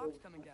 rocks coming down.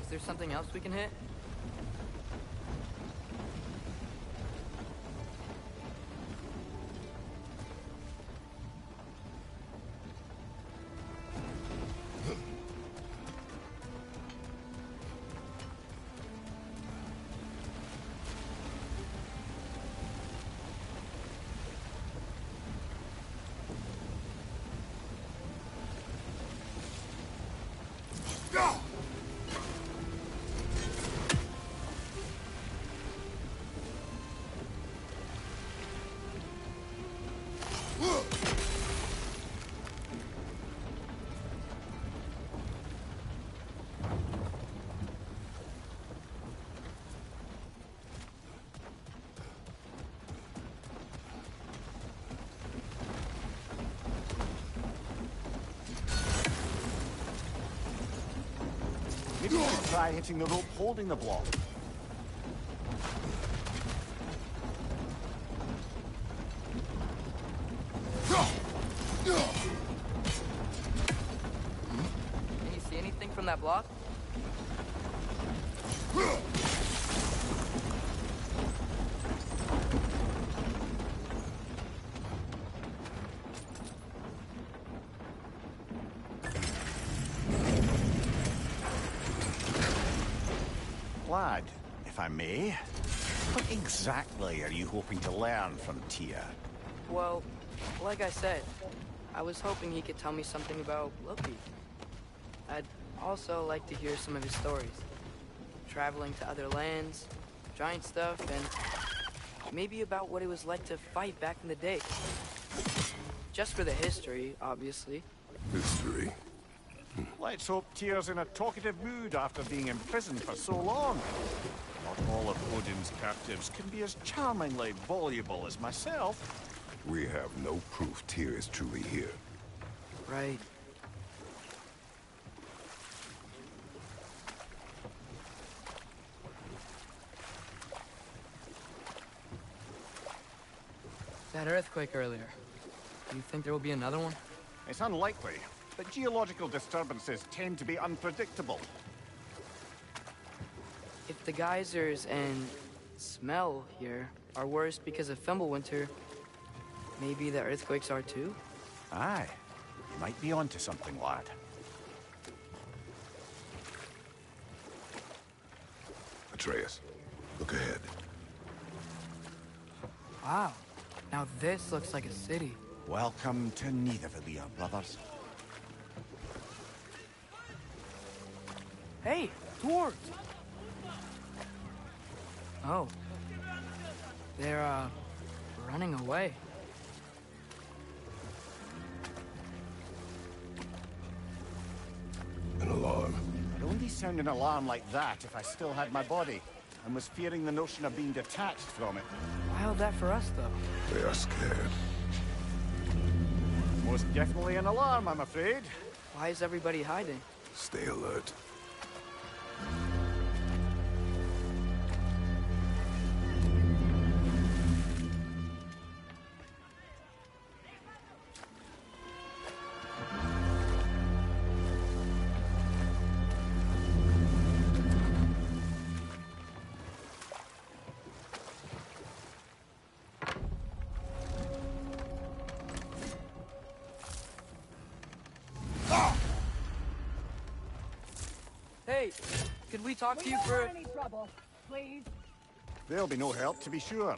Is there something else we can hit? Maybe we should try hitting the rope holding the block. Can you see anything from that block? Lad, if I may, what exactly are you hoping to learn from Tia? Well, like I said, I was hoping he could tell me something about Loki. I'd also like to hear some of his stories. Traveling to other lands, giant stuff, and maybe about what it was like to fight back in the day. Just for the history, obviously. History? Let's hope Tyr's in a talkative mood after being imprisoned for so long. Not all of Odin's captives can be as charmingly voluble as myself. We have no proof Tyr is truly here. Right. That earthquake earlier. Do you think there will be another one? It's unlikely, but geological disturbances tend to be unpredictable. If the geysers and smell here are worse because of Fimbulwinter, maybe the earthquakes are too? Aye, you might be onto something, lad. Atreus, look ahead. Wow. Now this looks like a city. Welcome to Nidavellir, brothers. Hey, dwarves! Oh. They're, running away. An alarm. I'd only sound an alarm like that if I still had my body, and was fearing the notion of being detached from it. Wild that for us, though. They are scared. Most definitely an alarm, I'm afraid. Why is everybody hiding? Stay alert. Hey, Hey, could we talk to you don't for... want any trouble, please. There'll be no help, to be sure.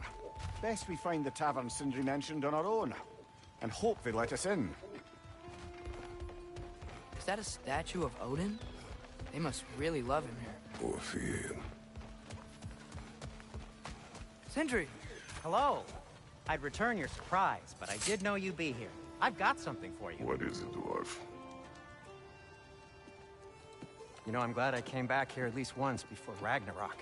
Best we find the tavern Sindri mentioned on our own, and hope they let us in. Is that a statue of Odin? They must really love him here. Poor Fiend. Sindri! Hello. I'd return your surprise, but I did know you'd be here. I've got something for you. What is it, dwarf? You know, I'm glad I came back here at least once before Ragnarok.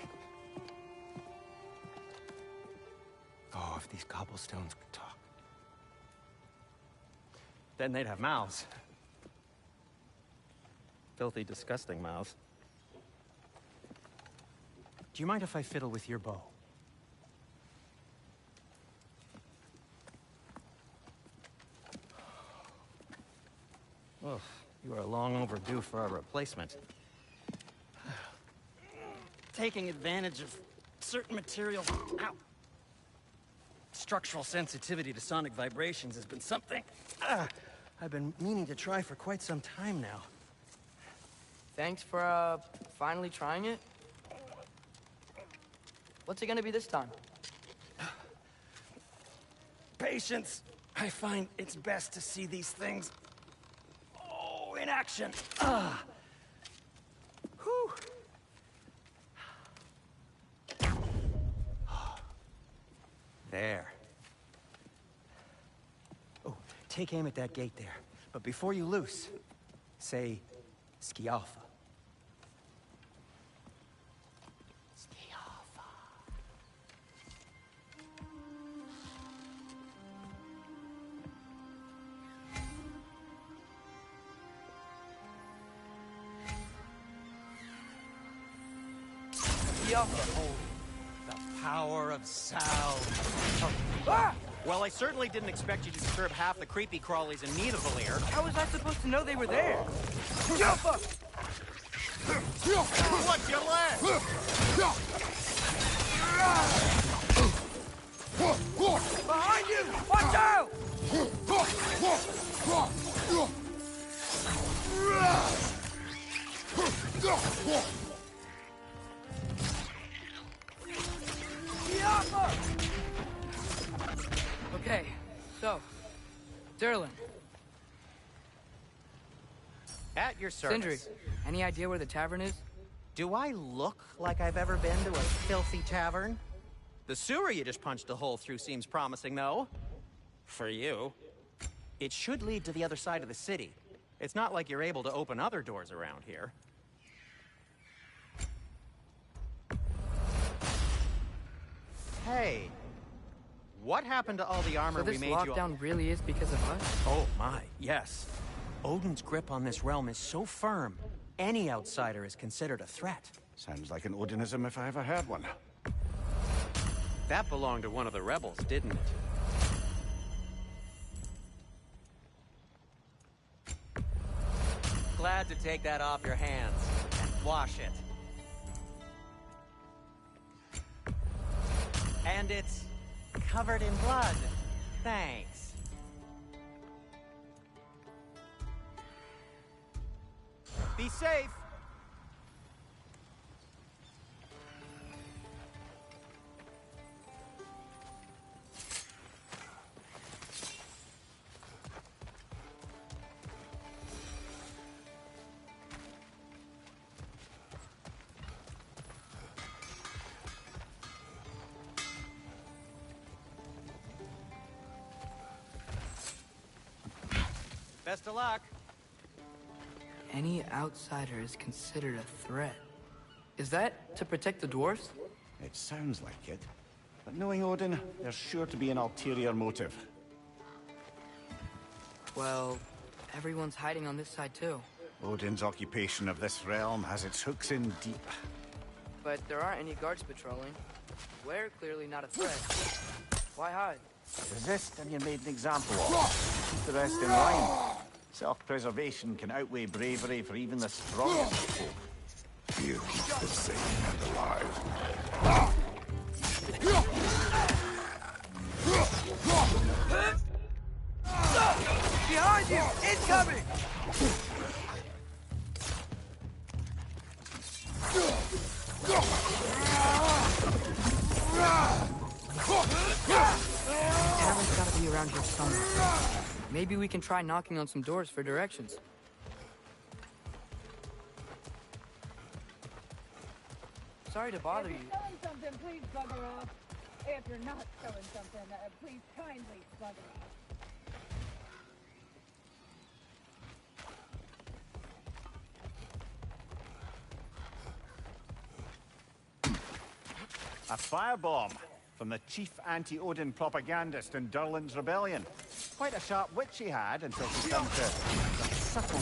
Oh, if these cobblestones could talk. Then they'd have mouths. Filthy, disgusting mouths. Do you mind if I fiddle with your bow? Oh, you are long overdue for a replacement. Taking advantage of certain materials. Ow. Structural sensitivity to sonic vibrations has been something I've been meaning to try for quite some time now. Thanks for, finally trying it. What's it gonna be this time? Patience. I find it's best to see these things, in action. Whew. There. Oh, take aim at that gate there. But before you loose, say, Skialfa. Skialfa. Skialfa. The power of sound. Well, I certainly didn't expect you to disturb half the creepy crawlies in need of Valir. How was I supposed to know they were there? Skialfa! What's your leg? Behind you! Watch out! Okay, so, Durlin, At your service. Sindri, any idea where the tavern is? Do I look like I've ever been to a filthy tavern? The sewer you just punched a hole through seems promising, though. For you. It should lead to the other side of the city. It's not like you're able to open other doors around here. Hey, what happened to all the armor So we this made you? lockdown really is because of us? Oh my, yes. Odin's grip on this realm is so firm, any outsider is considered a threat. Sounds like an Odinism if I ever heard one. That belonged to one of the rebels, didn't it? Glad to take that off your hands and wash it. And it's covered in blood. Thanks. Be safe. Best of luck. Any outsider is considered a threat. Is that to protect the dwarves? It sounds like it. But knowing Odin, there's sure to be an ulterior motive. Well, everyone's hiding on this side too. Odin's occupation of this realm has its hooks in deep. But there aren't any guards patrolling. We're clearly not a threat. Why hide? Resist and you're made an example of. Keep the rest in line. Self-preservation can outweigh bravery for even the strongest of folk. He'll keep them safe and alive. Behind you! Incoming! around here somewhere. Maybe we can try knocking on some doors for directions. Sorry to bother you. If you're selling something, please bugger off. If you're not selling something, please kindly bugger off. A firebomb from the chief anti-Odin propagandist in Durlin's rebellion. Quite a sharp wit she had until she found the subtle...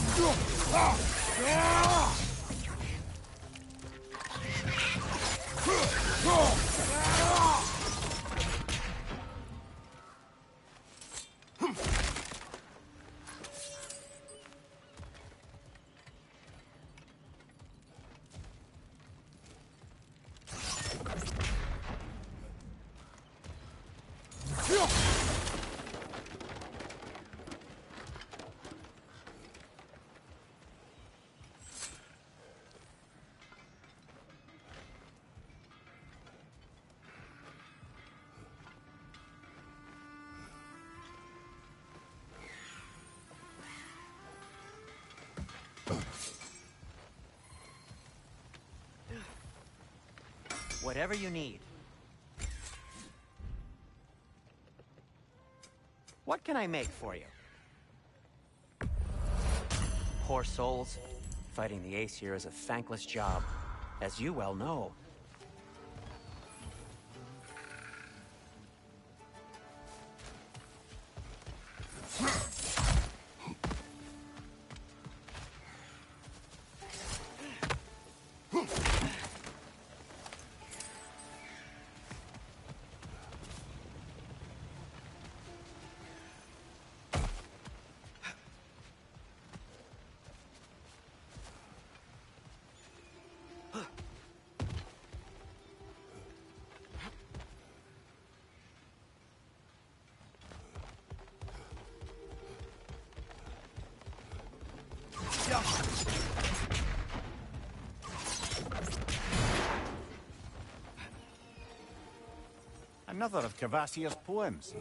Whatever you need. What can I make for you? Poor souls. Fighting the Ace here is a thankless job, as you well know. Another of Kvasir's poems.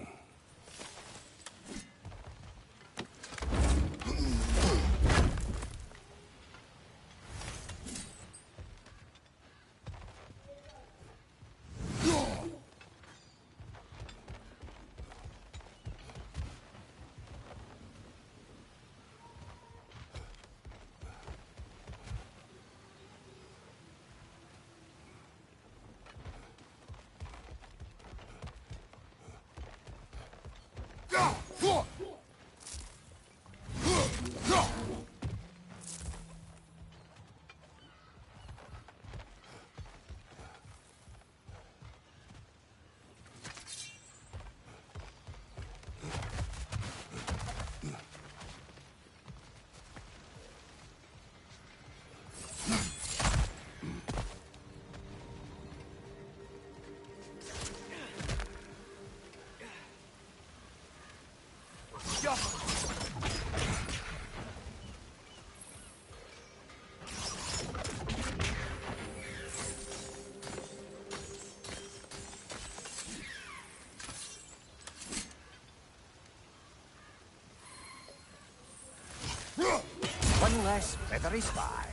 One less feathery spy.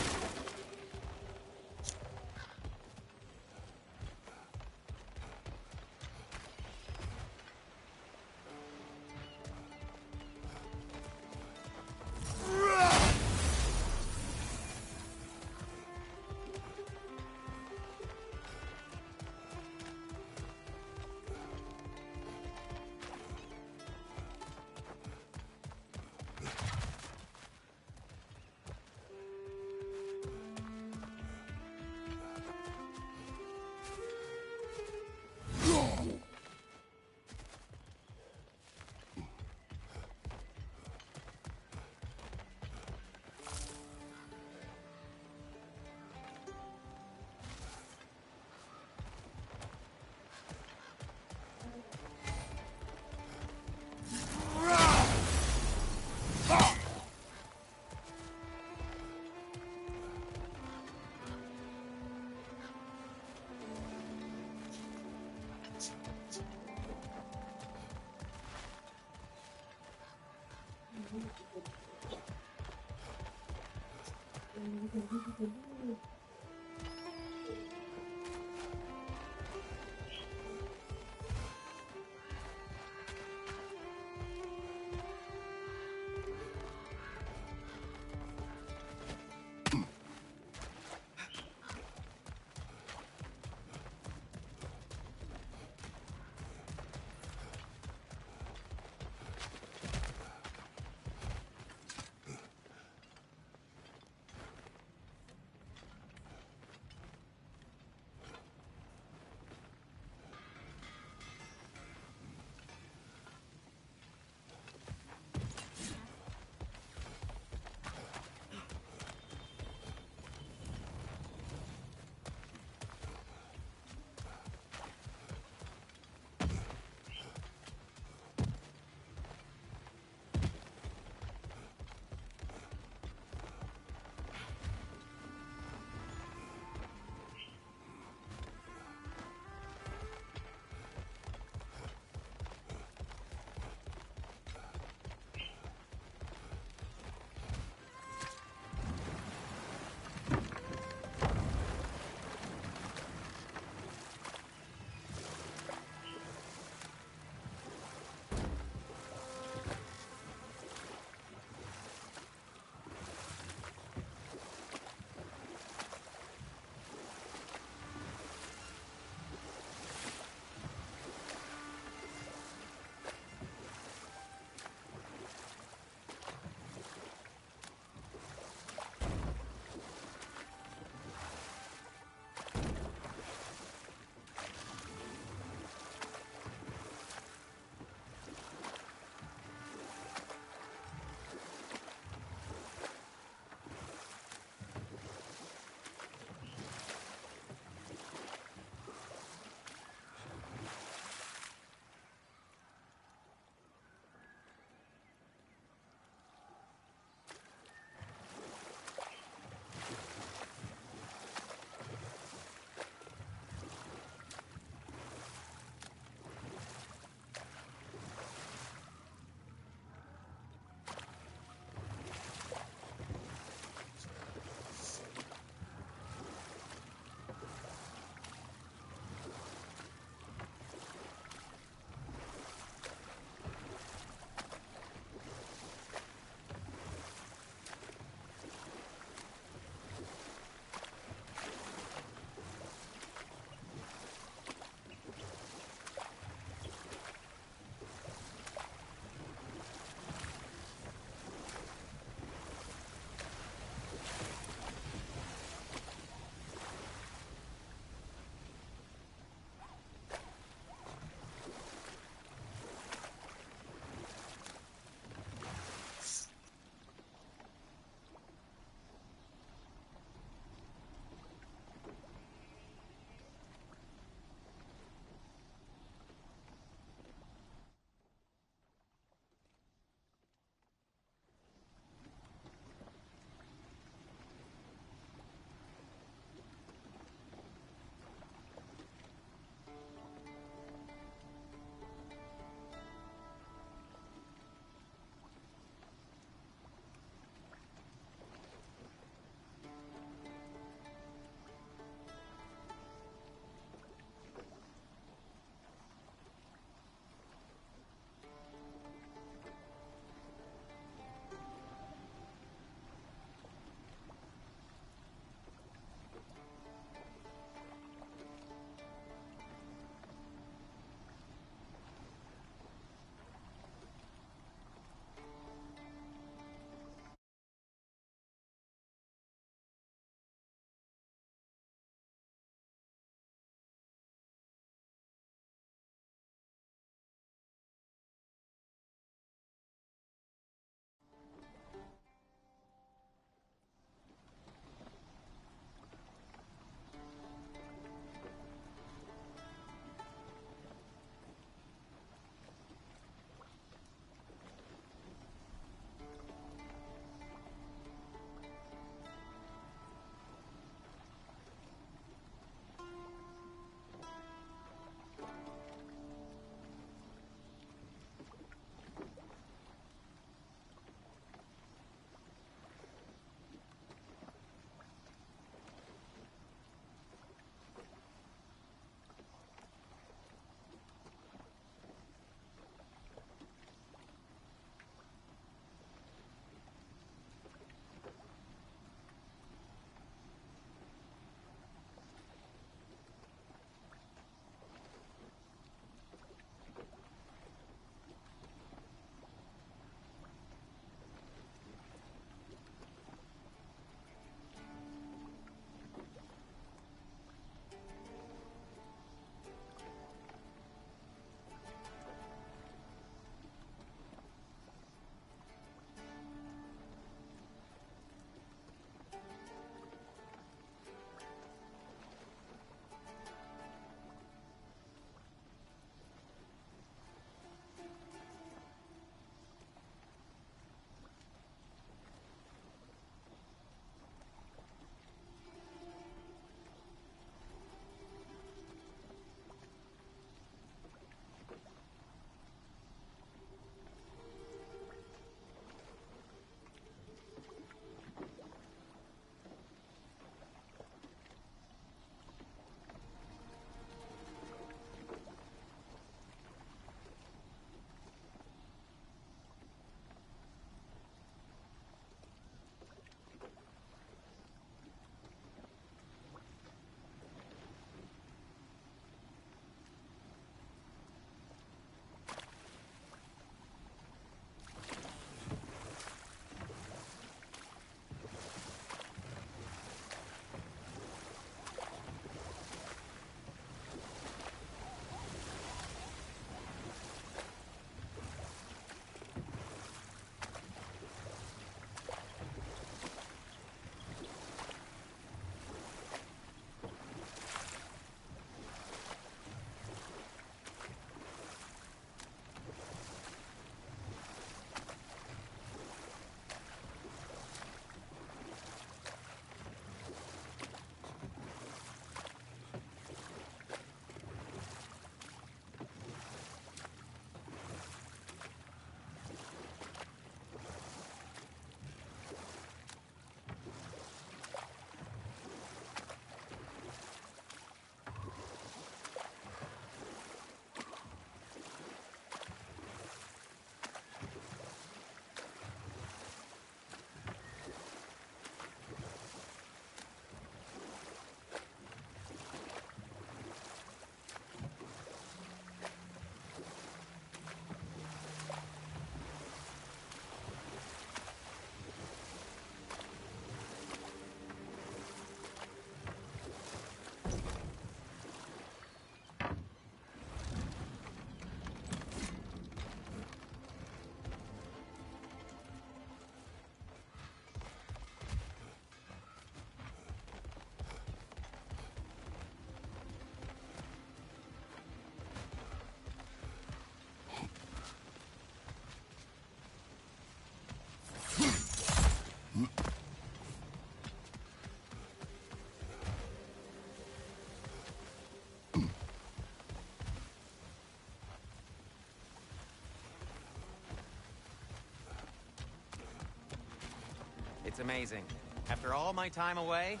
It's amazing. After all my time away,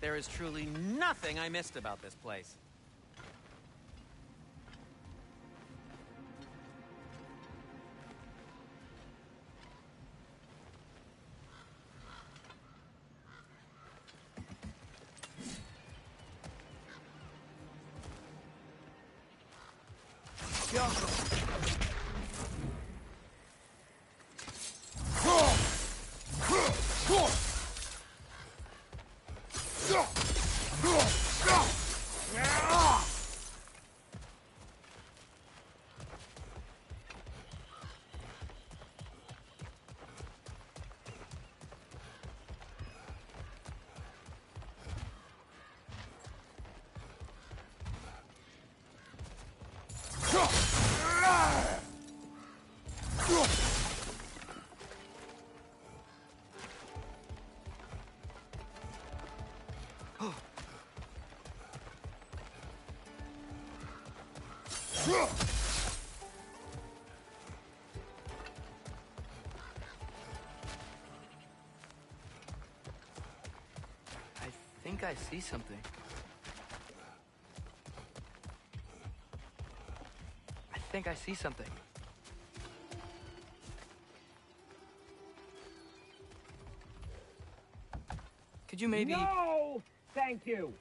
there is truly nothing I missed about this place. I think I see something. I think I see something. Could you maybe... No! Thank you!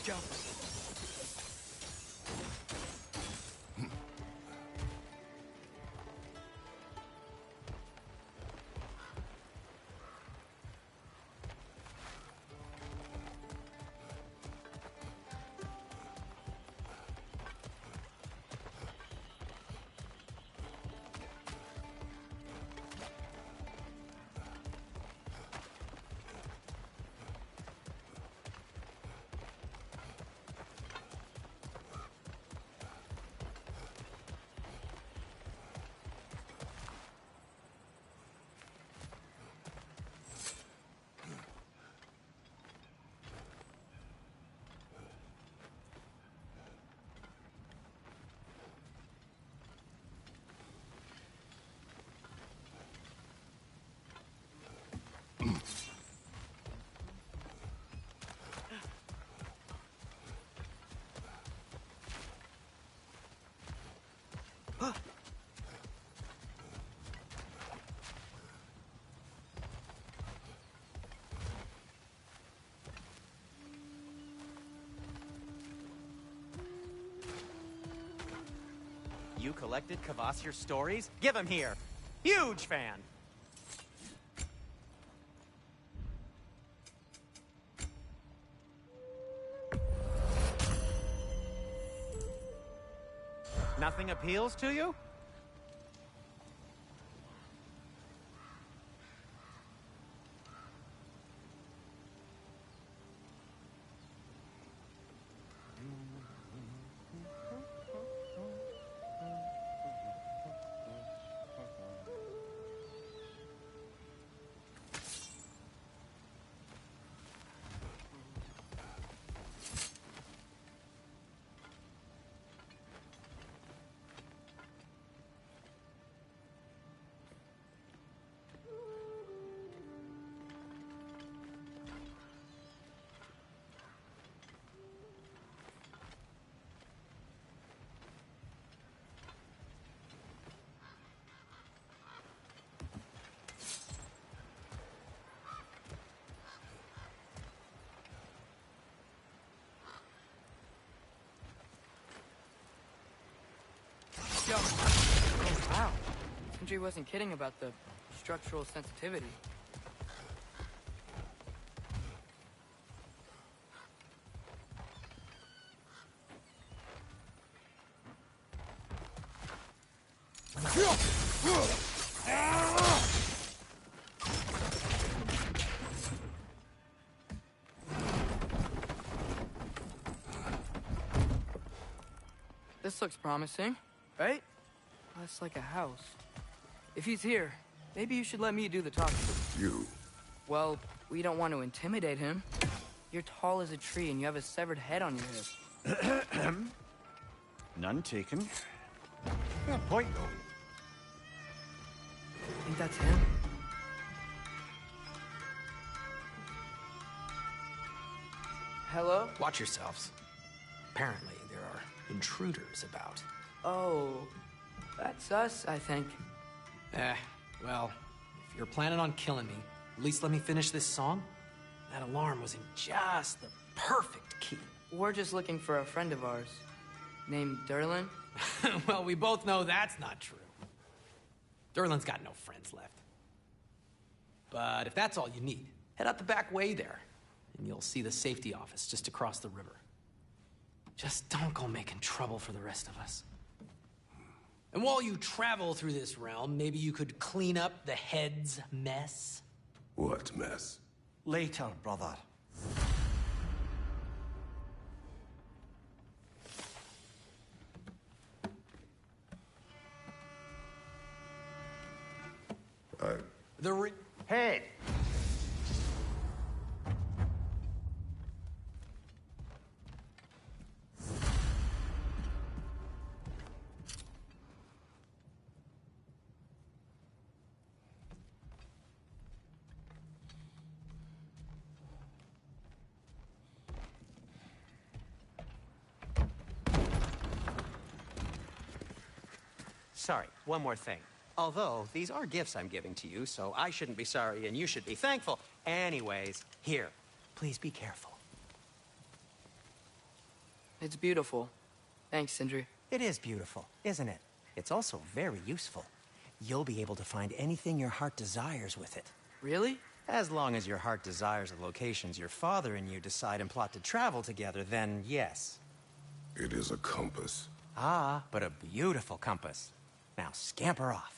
Jump. You collected Kvasir's stories? Give him here. Huge fan. Nothing appeals to you? Oh, wow. Sindri wasn't kidding about the structural sensitivity. This looks promising, right? That's like a house. If he's here, maybe you should let me do the talking. You. Well, we don't want to intimidate him. You're tall as a tree and you have a severed head on your head. None taken. Fair point, though. Think that's him? Hello? Watch yourselves. Apparently, there are intruders about. Oh, that's us, I think. Well, if you're planning on killing me, at least let me finish this song. That alarm was in just the perfect key. We're just looking for a friend of ours, named Derlin. Well, we both know that's not true. Derlin's got no friends left. But if that's all you need, head out the back way there, and you'll see the safety office just across the river. Just don't go making trouble for the rest of us. And while you travel through this realm, maybe you could clean up the head's mess? What mess? Later, brother. Head! Sorry, one more thing. Although, these are gifts I'm giving to you, so I shouldn't be sorry and you should be thankful. Anyways, here, please be careful. It's beautiful. Thanks, Sindri. It is beautiful, isn't it? It's also very useful. You'll be able to find anything your heart desires with it. Really? As long as your heart desires the locations your father and you decide and plot to travel together, then yes. It is a compass. Ah, but a beautiful compass. Now scamper off.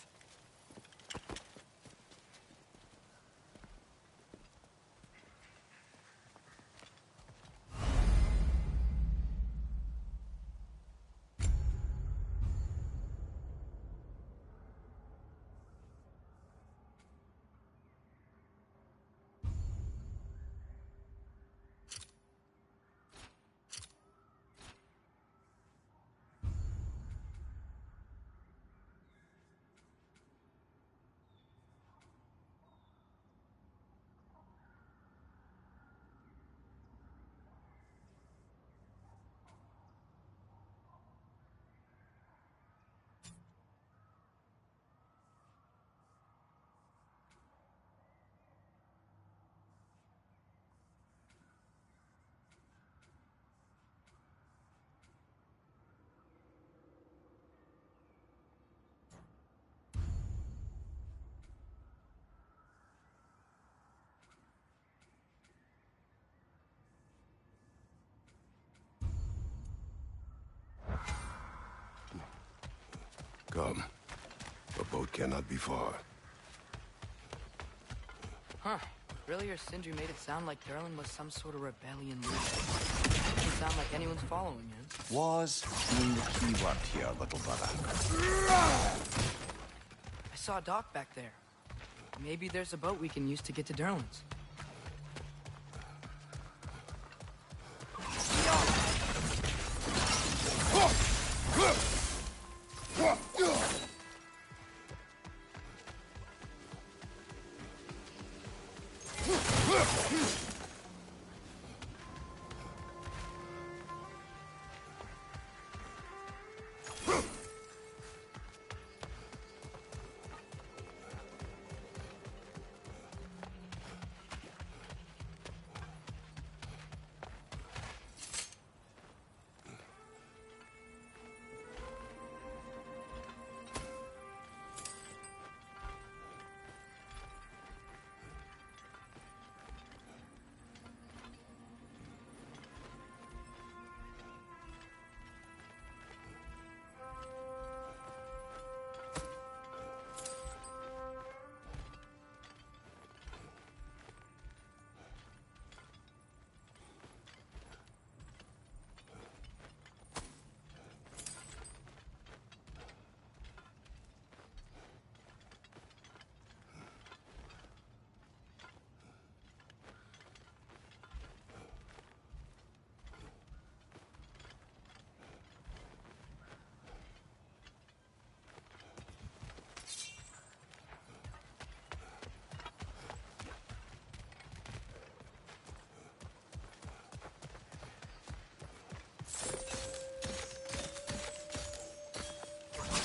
Come. The boat cannot be far. Huh. Earlier, Sindri made it sound like Derlin was some sort of rebellion leader. It doesn't sound like anyone's following him. Was being the key word here, little brother. I saw a dock back there. Maybe there's a boat we can use to get to Derlin's.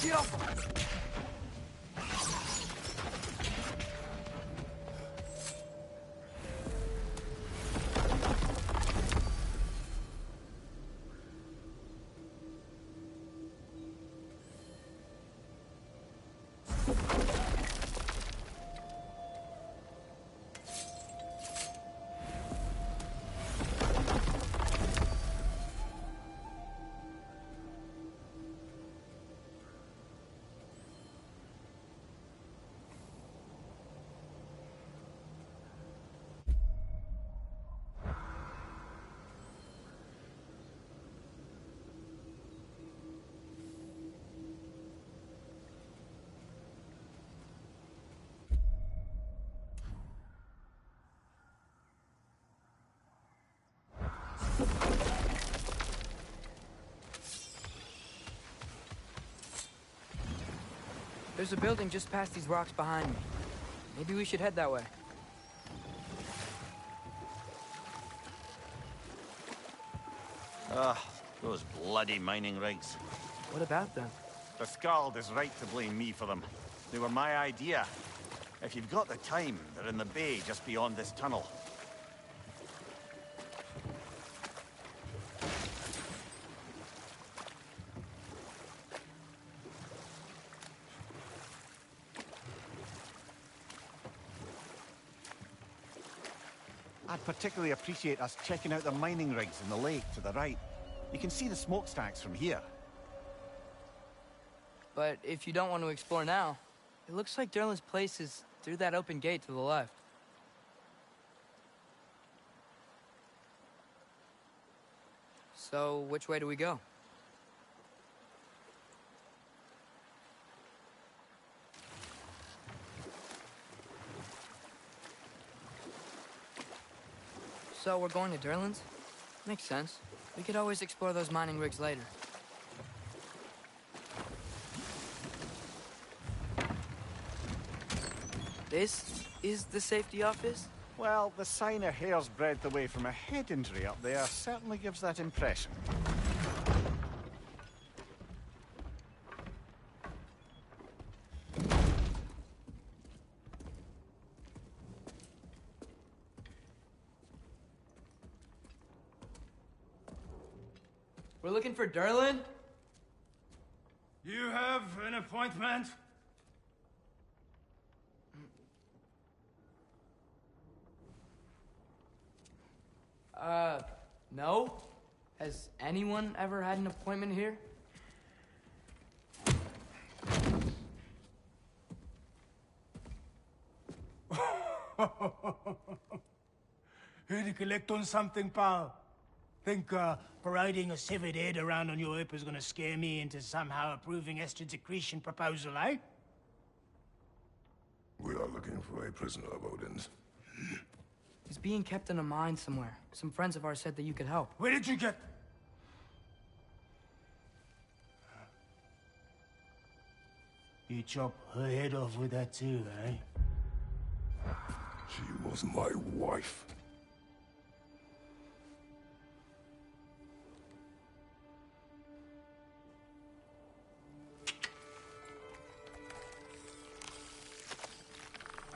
Get off him! There's a building just past these rocks behind me. Maybe we should head that way. Ah, those bloody mining rigs. What about them? The Skald is right to blame me for them. They were my idea. If you've got the time, they're in the bay just beyond this tunnel. I'd particularly appreciate us checking out the mining rigs in the lake to the right. You can see the smokestacks from here. But if you don't want to explore now, it looks like Derlin's place is through that open gate to the left. So, which way do we go? So, we're going to Derlin's? Makes sense. We could always explore those mining rigs later. This is the safety office? Well, the sign a hair's breadth away from a head injury up there certainly gives that impression. We're looking for Derlin? You have an appointment? No. Has anyone ever had an appointment here? Here to collect on something, pal? Think, parading a severed head around on your hip is gonna scare me into somehow approving Estrid's accretion proposal, eh? We are looking for a prisoner of Odin's. He's being kept in a mine somewhere. Some friends of ours said that you could help. Where did you get... You chop her head off with that too, eh? She was my wife.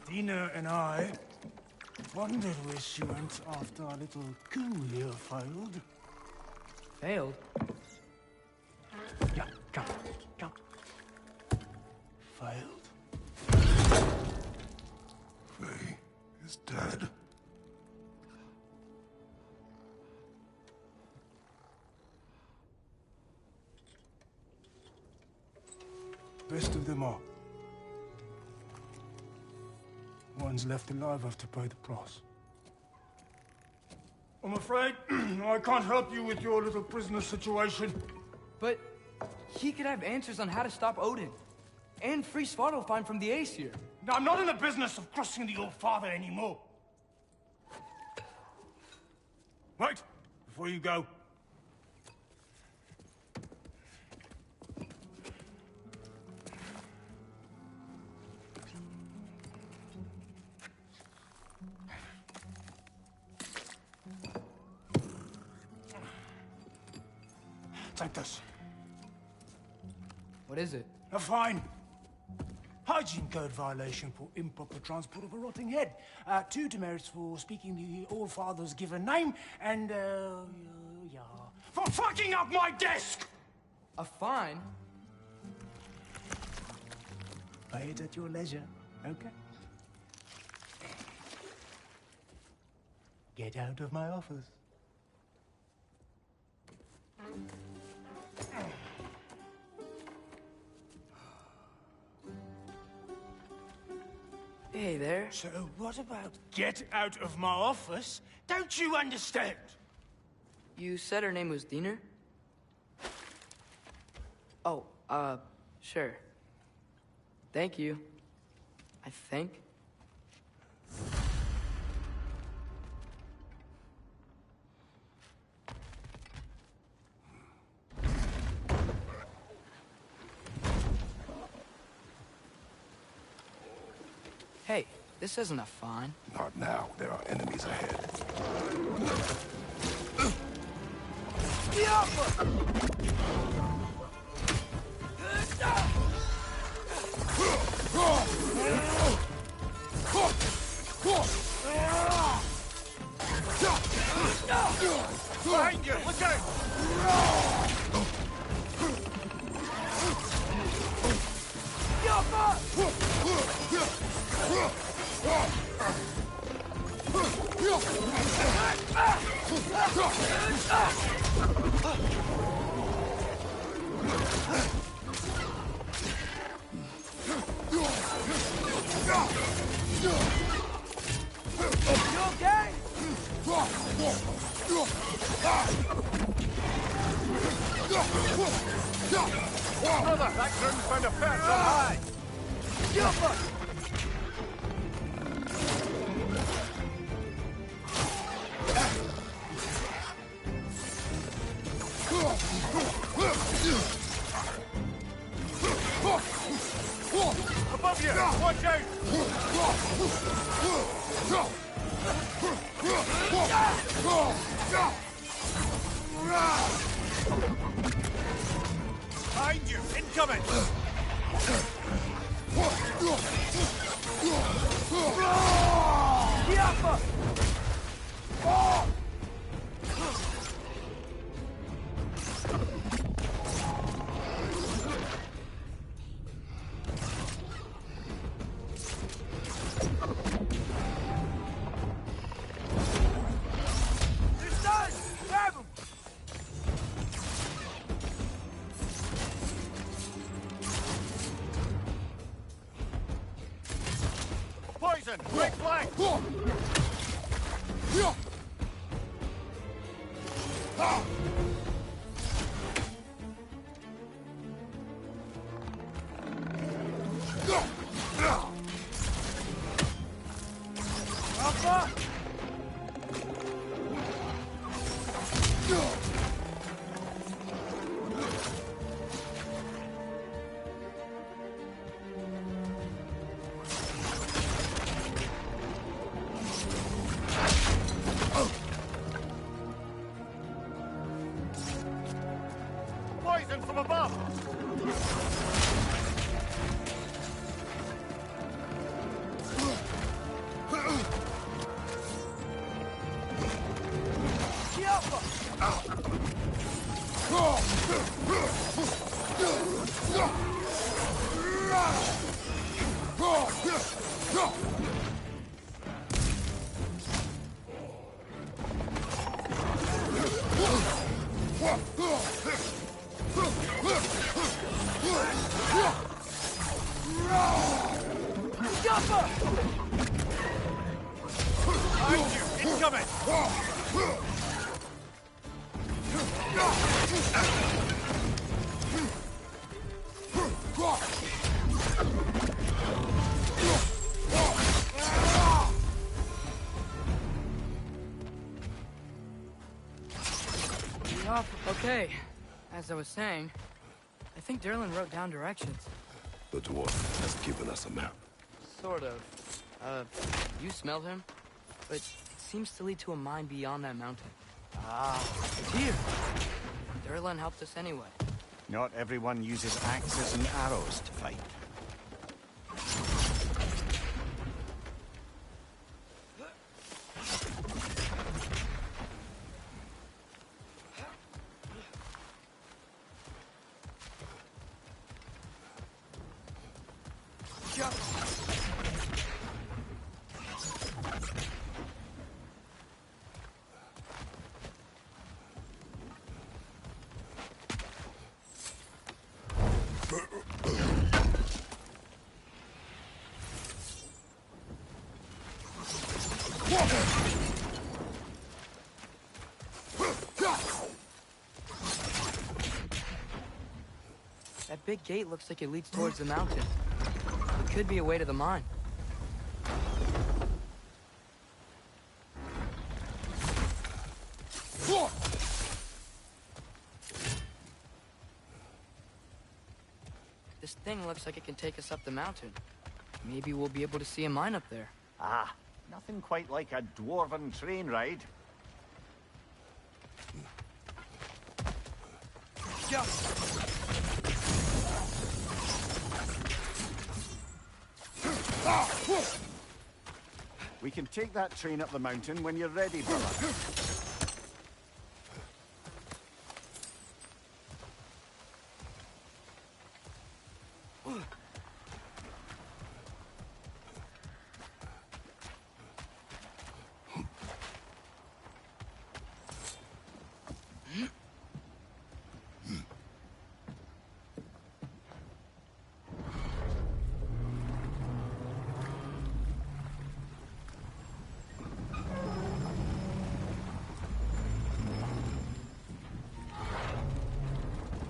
Dina and I wondered where she went after our little coup here failed. Failed? Yeah, come. Failed? Faye is dead. Best of them all. Ones left alive have to pay the price. I'm afraid I can't help you with your little prisoner situation. But he could have answers on how to stop Odin. And free Svartalfheim from the Aesir. Now, I'm not in the business of crossing the old father anymore. Wait, before you go. Take this. What is it? A fine. Hygiene code violation for improper transport of a rotting head. 2 demerits for speaking the All-Father's given name, and, yeah. For fucking up my desk! A fine? Pay it at your leisure, okay? Get out of my office. Hey there. So what about get out of my office? Don't you understand? You said her name was Diener? Oh, sure. Thank you. I think. Hey, this isn't a fine. Not now. There are enemies ahead. Behind you! Look out! Brother, that groom's found a perch on high! Above you! Watch out! Behind you! Incoming! Poison! Right flank! Poison from above! Behind you! Incoming! Yup, okay. As I was saying, I think Derlin wrote down directions. The dwarf has given us a map. Sort of. You smelled him? But it seems to lead to a mine beyond that mountain. Ah, it's here. Derlin helped us anyway. Not everyone uses axes and arrows to fight. That big gate looks like it leads towards the mountain. It could be a way to the mine. This thing looks like it can take us up the mountain. Maybe we'll be able to see a mine up there. Ah, nothing quite like a dwarven train ride. We can take that train up the mountain when you're ready, brother.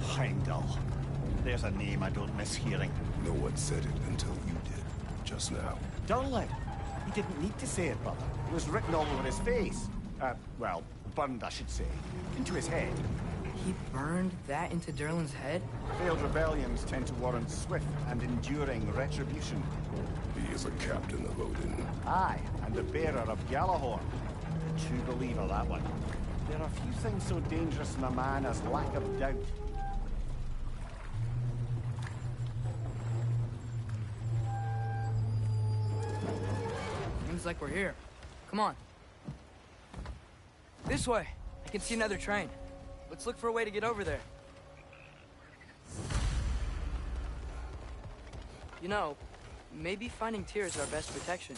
Heimdall. There's a name I don't miss hearing. No one said it until you did, just now. Durlin. He didn't need to say it, brother. It was written all over his face. Well, burned, I should say. Into his head. He burned that into Durlin's head? Failed rebellions tend to warrant swift and enduring retribution. He is a captain of Odin. Aye, and the bearer of Gjallarhorn. A true believer, that one. There are few things so dangerous in a man as lack of doubt. Seems like we're here. Come on. This way. I can see another train. Let's look for a way to get over there. You know, maybe finding Tyr is our best protection.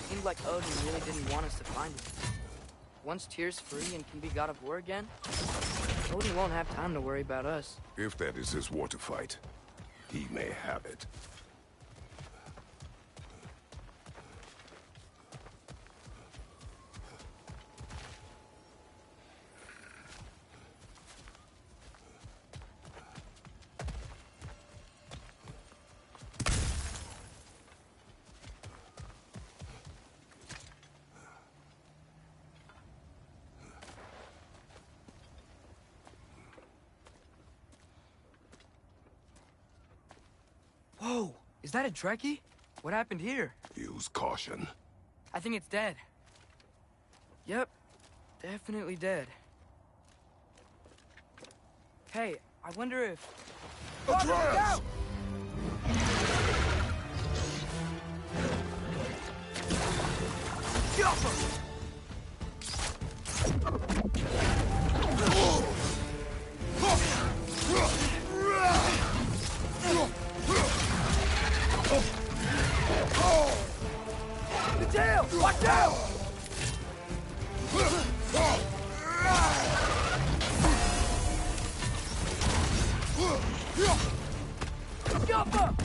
Seemed like Odin really didn't want us to find him. Once Tyr's free and can be god of war again, Odin won't have time to worry about us. If that is his war to fight, he may have it. Whoa! Is that a Trekkie? What happened here? Use caution. I think it's dead. Yep. Definitely dead. Hey, I wonder if... Atreus! The tail! Watch out! Jump up!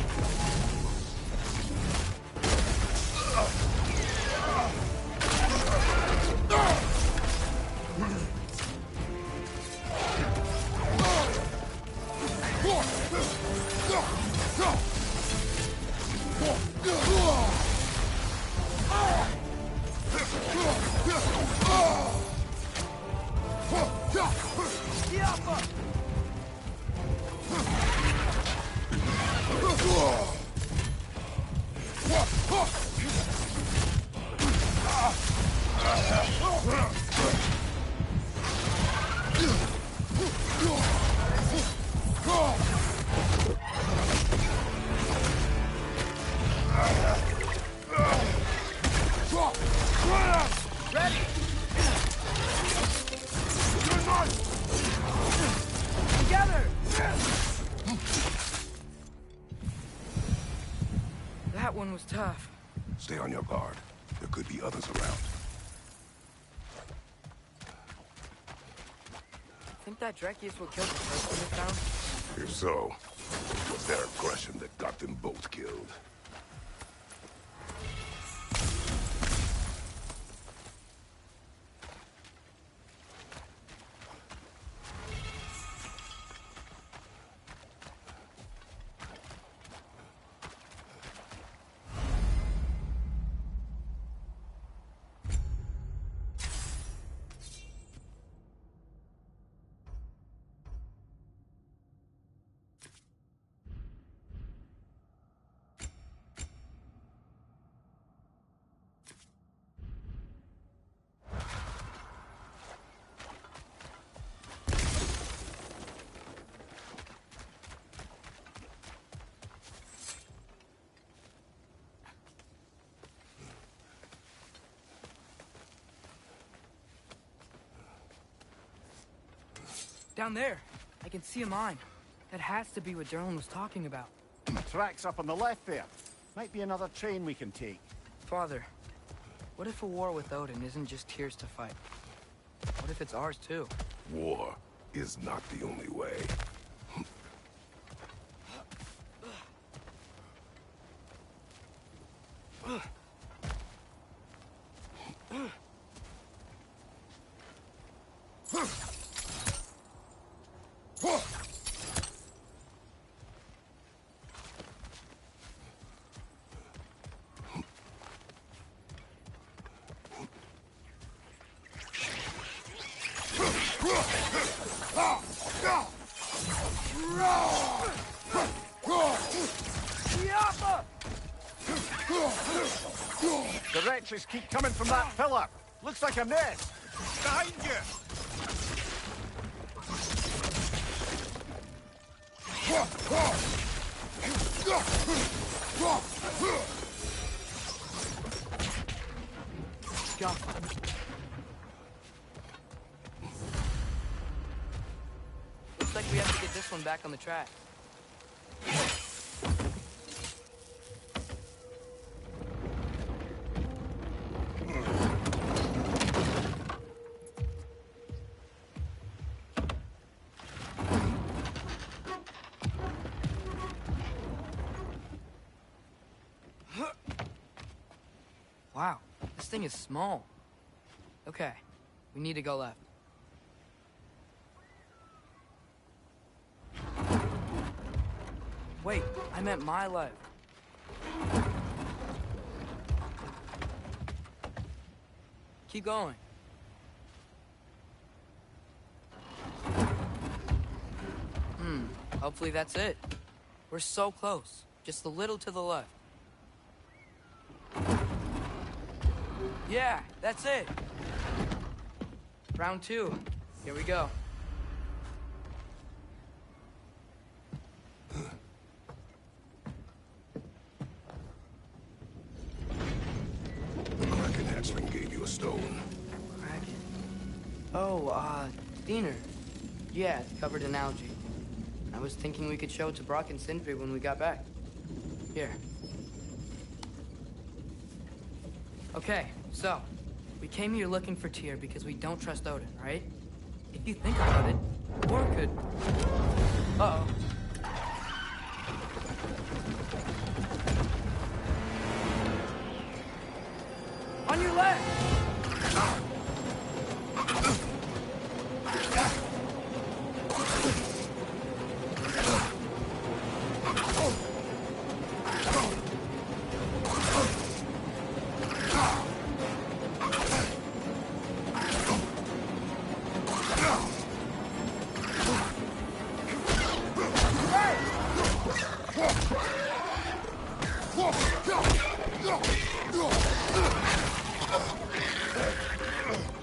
one was tough. Stay on your guard. There could be others around. Think that Dreki is what killed the first one we found? If so, it was their aggression that got them both killed. Down there. I can see a mine. That has to be what Derlin was talking about. Tracks up on the left there. Might be another train we can take. Father, what if a war with Odin isn't just Tyr's to fight? What if it's ours too? War is not the only way. The wretches keep coming from that pillar. Looks like a nest. Behind you! Go. Looks like we have to get this one back on the track. Wow, this thing is small. Okay, we need to go left. Wait, I meant my left. Keep going. Hopefully that's it. We're so close. Just a little to the left. Yeah, that's it. Round 2. Here we go. The Kraken hatchling gave you a stone. Kraken. Oh, Diener. Yeah, it's covered in algae. I was thinking we could show it to Brock and Sindri when we got back. Here. Okay, so, we came here looking for Tyr because we don't trust Odin, right? If you think about it, war could... Uh-oh. On your left!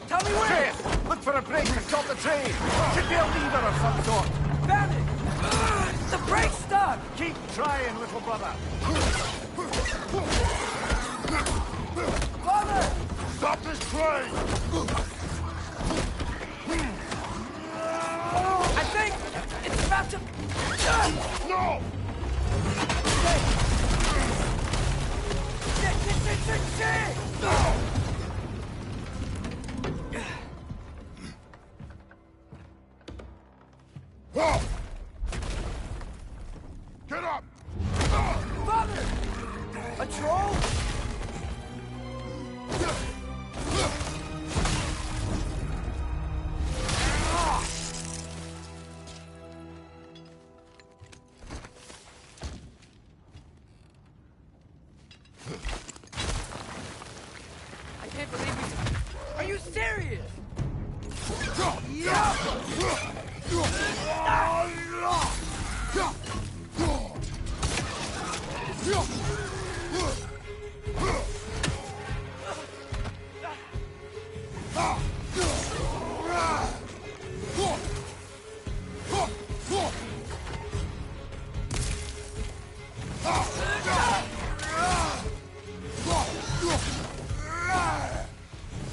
Tell me where! Look for a break to stop the train. Should be a lever of some sort. Found it! The brake's stuck! Keep trying, little brother. Father! Stop this train! I think it's about to... No! Get up! Father! A troll? I can't believe we... Are you serious?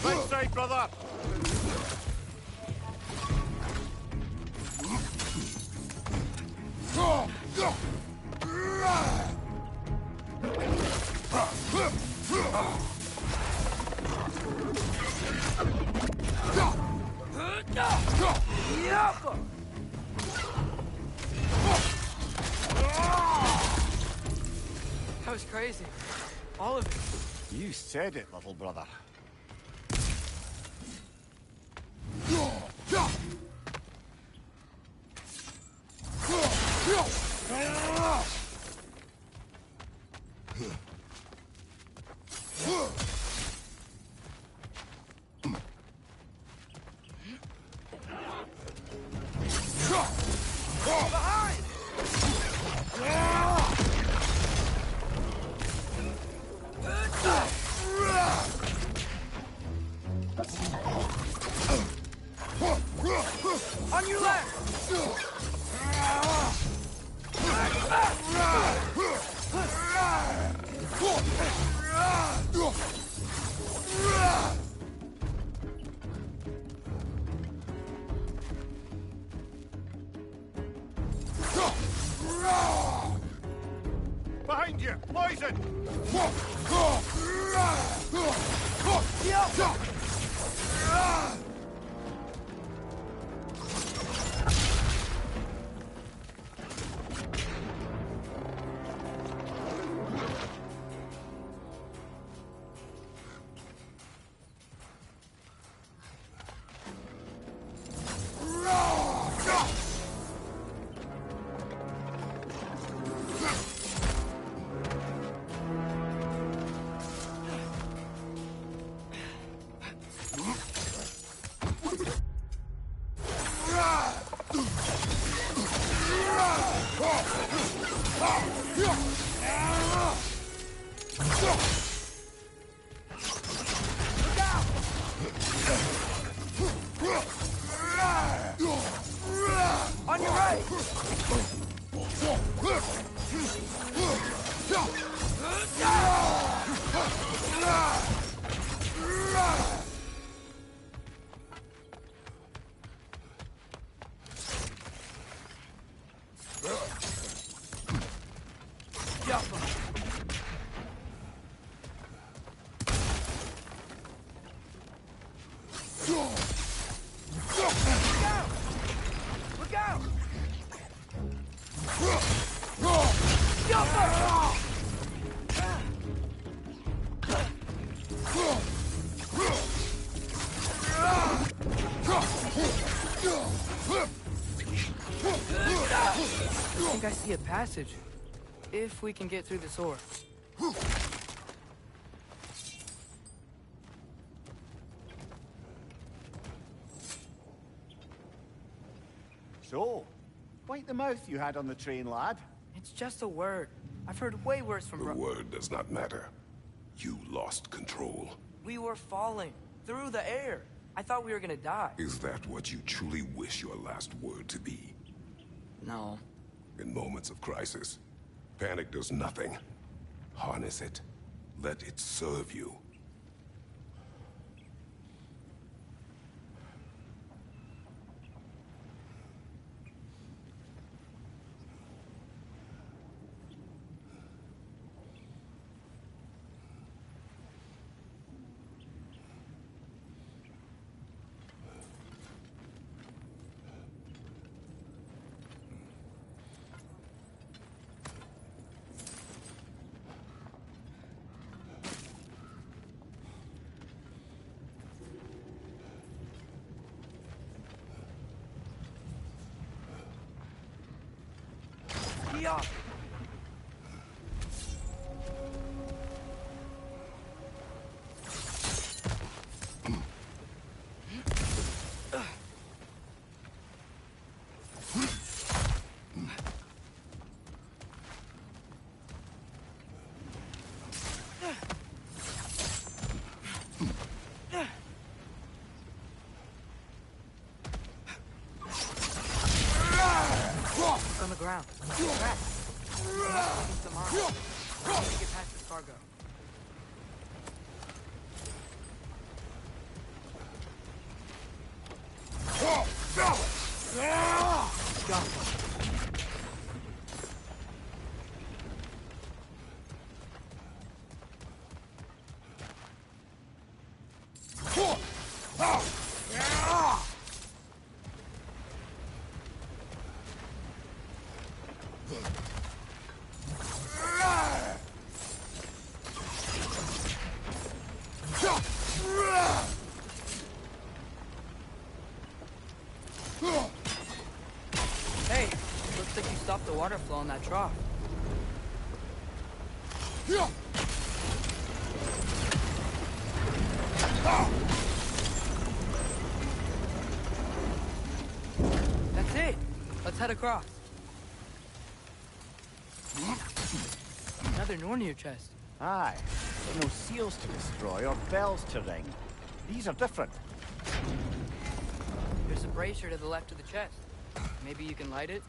Right side, brother! That was crazy. All of it. You said it, little brother. On your left! Behind you! Poison! On your right! Look out! I think I see a passage. If we can get through this door. So, quite the mouth you had on the train, lad. It's just a word. I've heard way worse from The word does not matter. You lost control. We were falling through the air. I thought we were gonna die. Is that what you truly wish your last word to be? No. In moments of crisis, panic does nothing. Harness it. Let it serve you. Yeah. On the ground. Crap. Some armor. How do we get past this cargo? Hey, looks like you stopped the water flow in that trough. That's it. Let's head across. Another Nornir chest. Aye, but no seals to destroy or bells to ring. These are different. There's a brazier to the left of the chest. Maybe you can light it?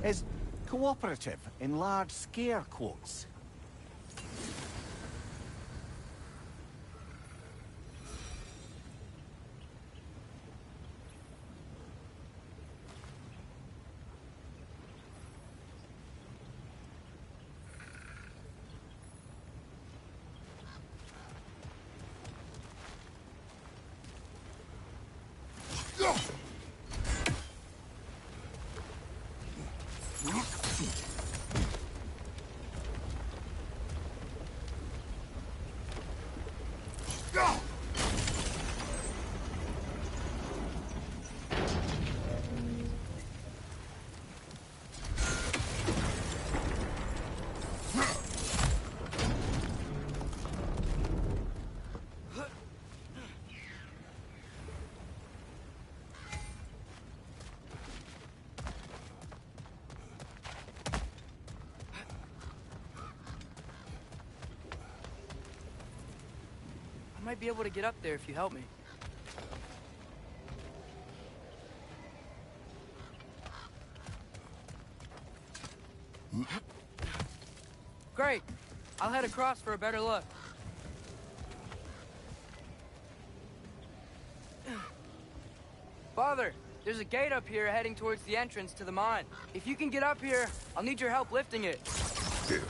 Is cooperative in large scare quotes. might be able to get up there if you help me. Great. I'll head across for a better look. Father, there's a gate up here heading towards the entrance to the mine. If you can get up here, I'll need your help lifting it. Here.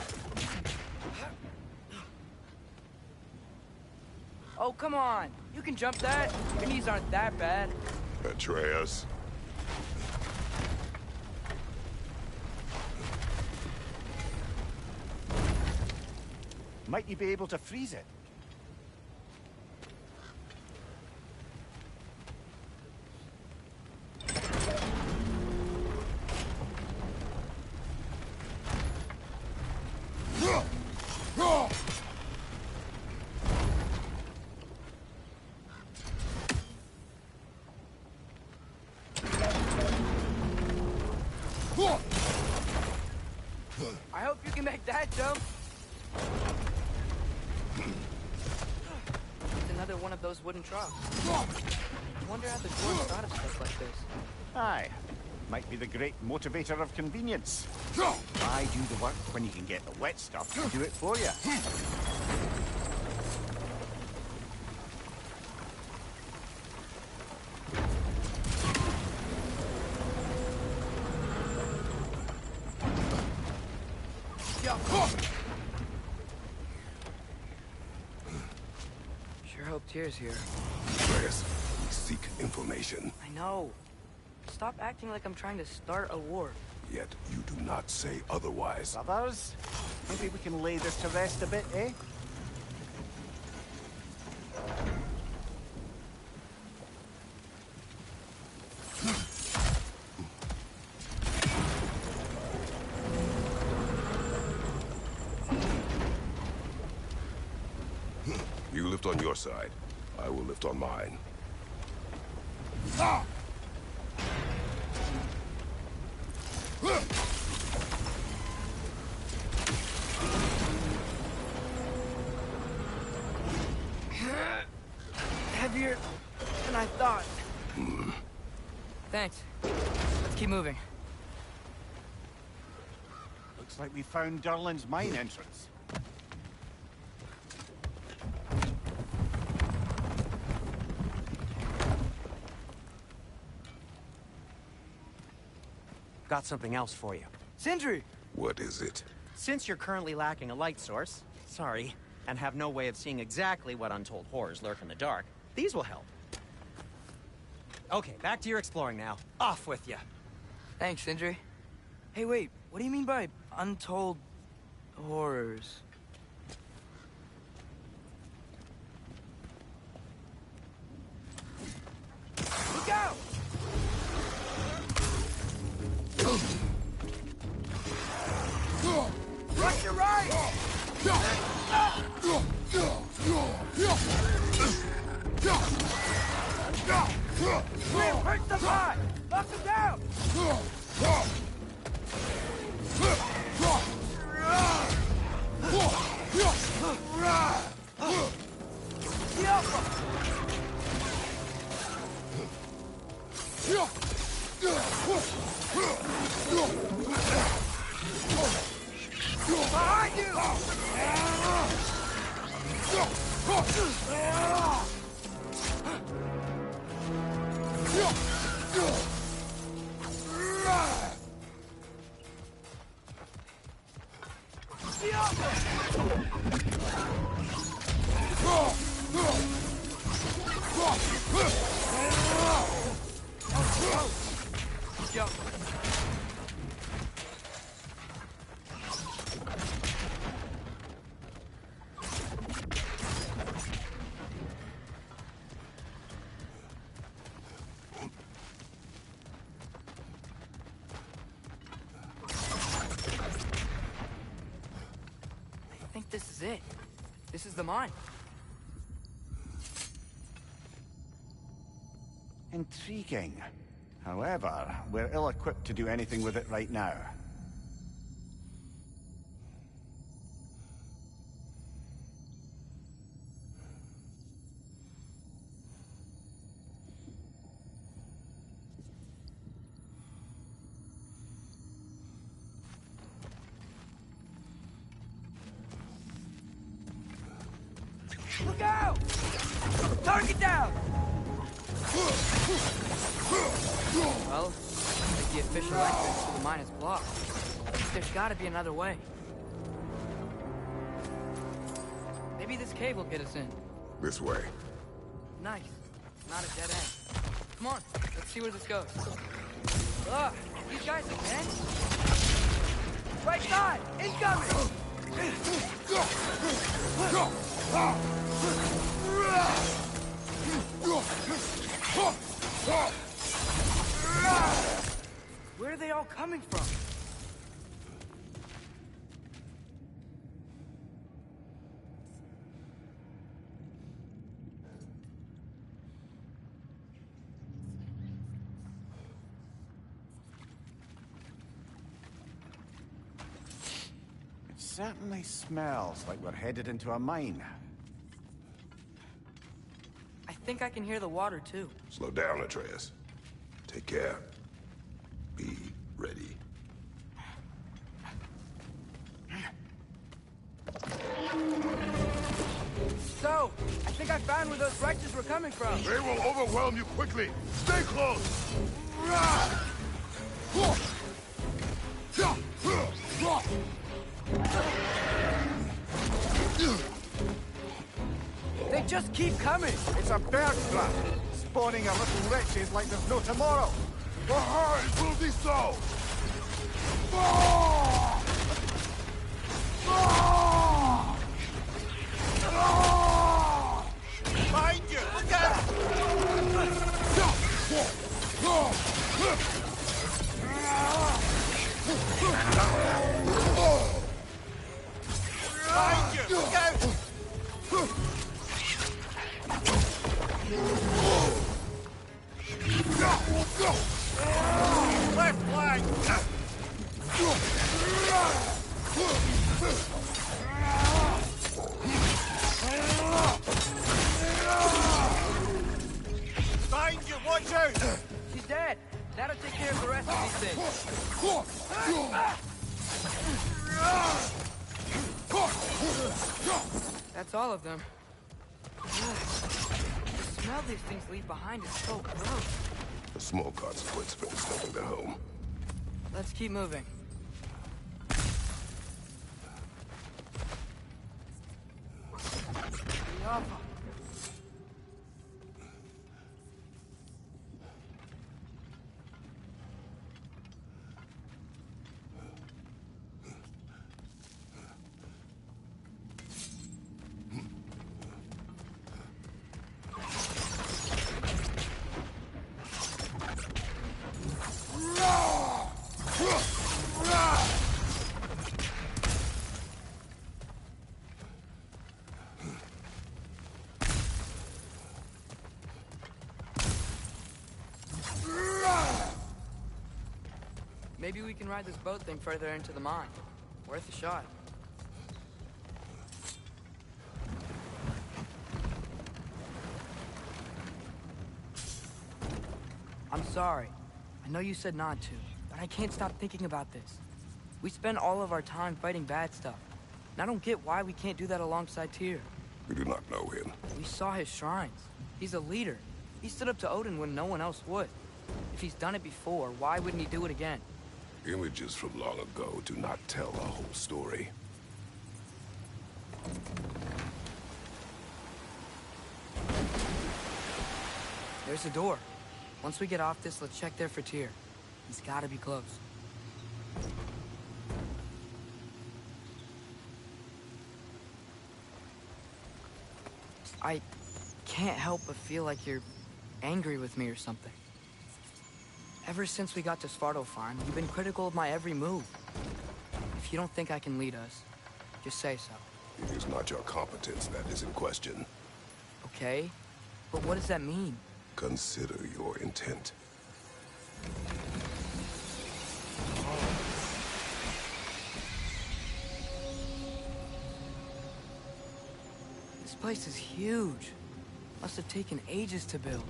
Oh, come on. You can jump that. Your knees aren't that bad. Atreus. Might you be able to freeze it? I hope you can make that jump. It's another one of those wooden troughs. I wonder how the dwarves thought of stuff like this. Aye. Might be the great motivator of convenience. Why do the work when you can get the wet stuff to do it for you? Sure hope Tyr's here. Atreus, we seek information. I know. Stop acting like I'm trying to start a war. Yet you do not say otherwise. Brothers, maybe we can lay this to rest a bit, eh? You lift on your side. I will lift on mine. Heavier than I thought. Thanks. Let's keep moving. Looks like we found Durlin's mine entrance. Got something else for you. Sindri! What is it? Since you're currently lacking a light source, sorry, and have no way of seeing exactly what untold horrors lurk in the dark, these will help. Okay, back to your exploring now. Off with you. Thanks, Sindri. Hey, wait. What do you mean by untold horrors? Look out! Watch your right! Will, hurt the pie! Knock him down! The alpha! Behind you! The alpha! I think this is it. This is the mine. Intriguing. However, we're ill-equipped to do anything with it right now. Look out! Target down! Well, like the official entrance to the mine is blocked. There's gotta be another way. Maybe this cave will get us in. This way. Nice. Not a dead end. Come on, let's see where this goes. Ugh, these guys again? Right side! Incoming! Where are they all coming from? Certainly smells like we're headed into a mine. I think I can hear the water, too. Slow down, Atreus. Take care. Be ready. So, I think I found where those wretches were coming from. They will overwhelm you quickly. Stay close! They just keep coming. It's a bird trap, spawning a little wretches like there's no tomorrow. It will be so! Behind you! Look out! Behind you! Look out! Left flank! Behind you! Watch out! She's dead. That'll take care of the rest of these things. That's all of them. The smell these things leave behind is so gross. A small consequence for disturbing their home. Let's keep moving. Yava. Maybe we can ride this boat thing further into the mine. Worth a shot. I'm sorry. I know you said not to, but I can't stop thinking about this. We spend all of our time fighting bad stuff. And I don't get why we can't do that alongside Tyr. We do not know him. We saw his shrines. He's a leader. He stood up to Odin when no one else would. If he's done it before, why wouldn't he do it again? Images from long ago do not tell the whole story. There's a door. Once we get off this, let's check there for Tyr. He's gotta be close. I can't help but feel like you're angry with me or something. Ever since we got to Svartalfheim, you've been critical of my every move. If you don't think I can lead us, just say so. It is not your competence that is in question. Okay? But what does that mean? Consider your intent. This place is huge. Must have taken ages to build.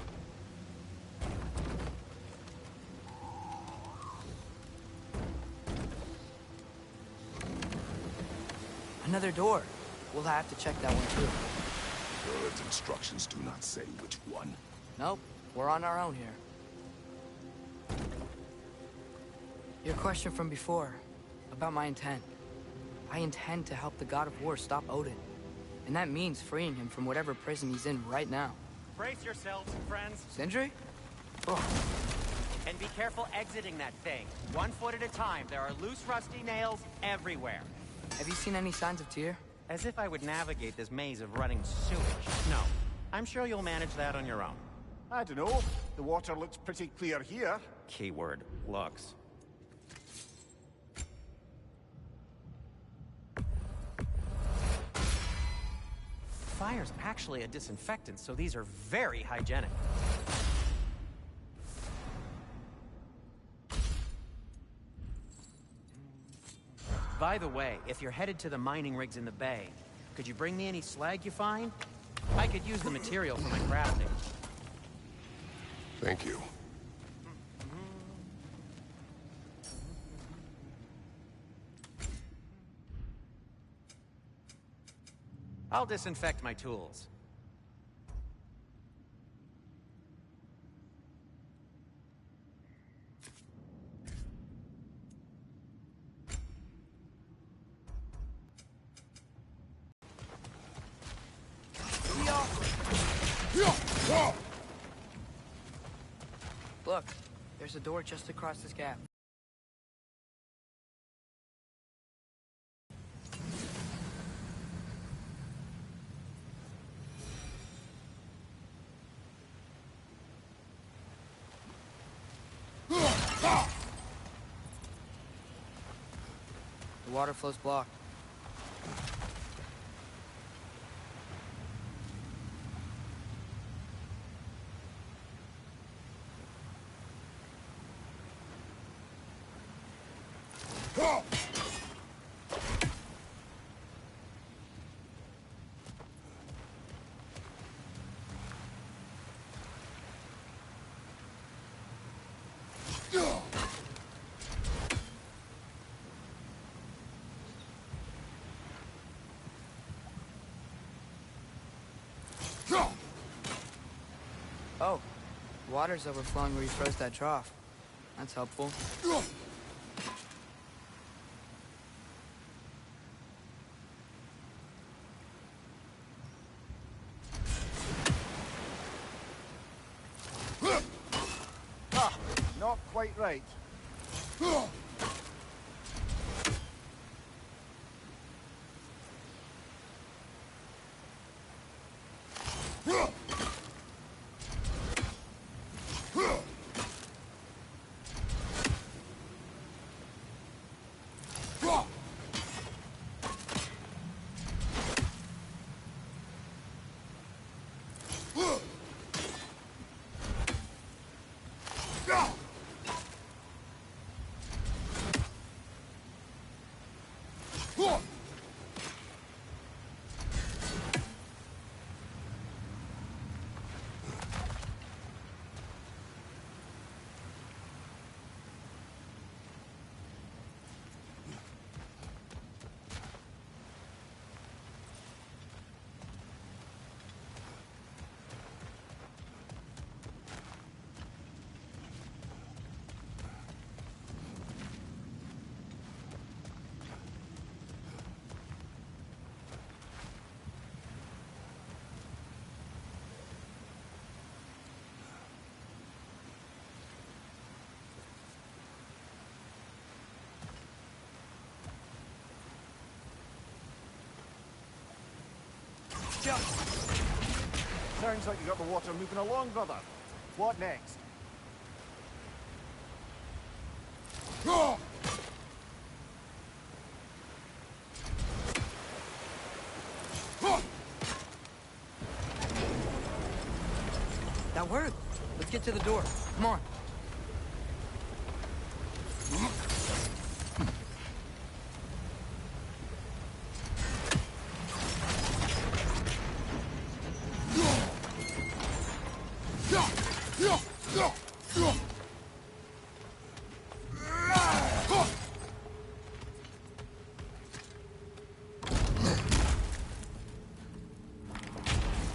Another door. We'll have to check that one too. Shepard's instructions do not say which one. Nope, we're on our own here. Your question from before, about my intent. I intend to help the God of War stop Odin. And that means freeing him from whatever prison he's in right now. Brace yourselves, friends. Sindri? And be careful exiting that thing. 1 foot at a time. There are loose, rusty nails everywhere. Have you seen any signs of Tyr? As if I would navigate this maze of running sewage. No. I'm sure you'll manage that on your own. I don't know. The water looks pretty clear here. Keyword, looks. Fire's actually a disinfectant, so these are very hygienic. By the way, if you're headed to the mining rigs in the bay, could you bring me any slag you find? I could use the material for my crafting. Thank you. I'll disinfect my tools. Look, there's a door just across this gap. The water flow's blocked. Oh, water's overflowing where you froze that trough. That's helpful. Ah, not quite right. Sounds like you got the water moving along, brother. What next? That worked. Let's get to the door. Come on.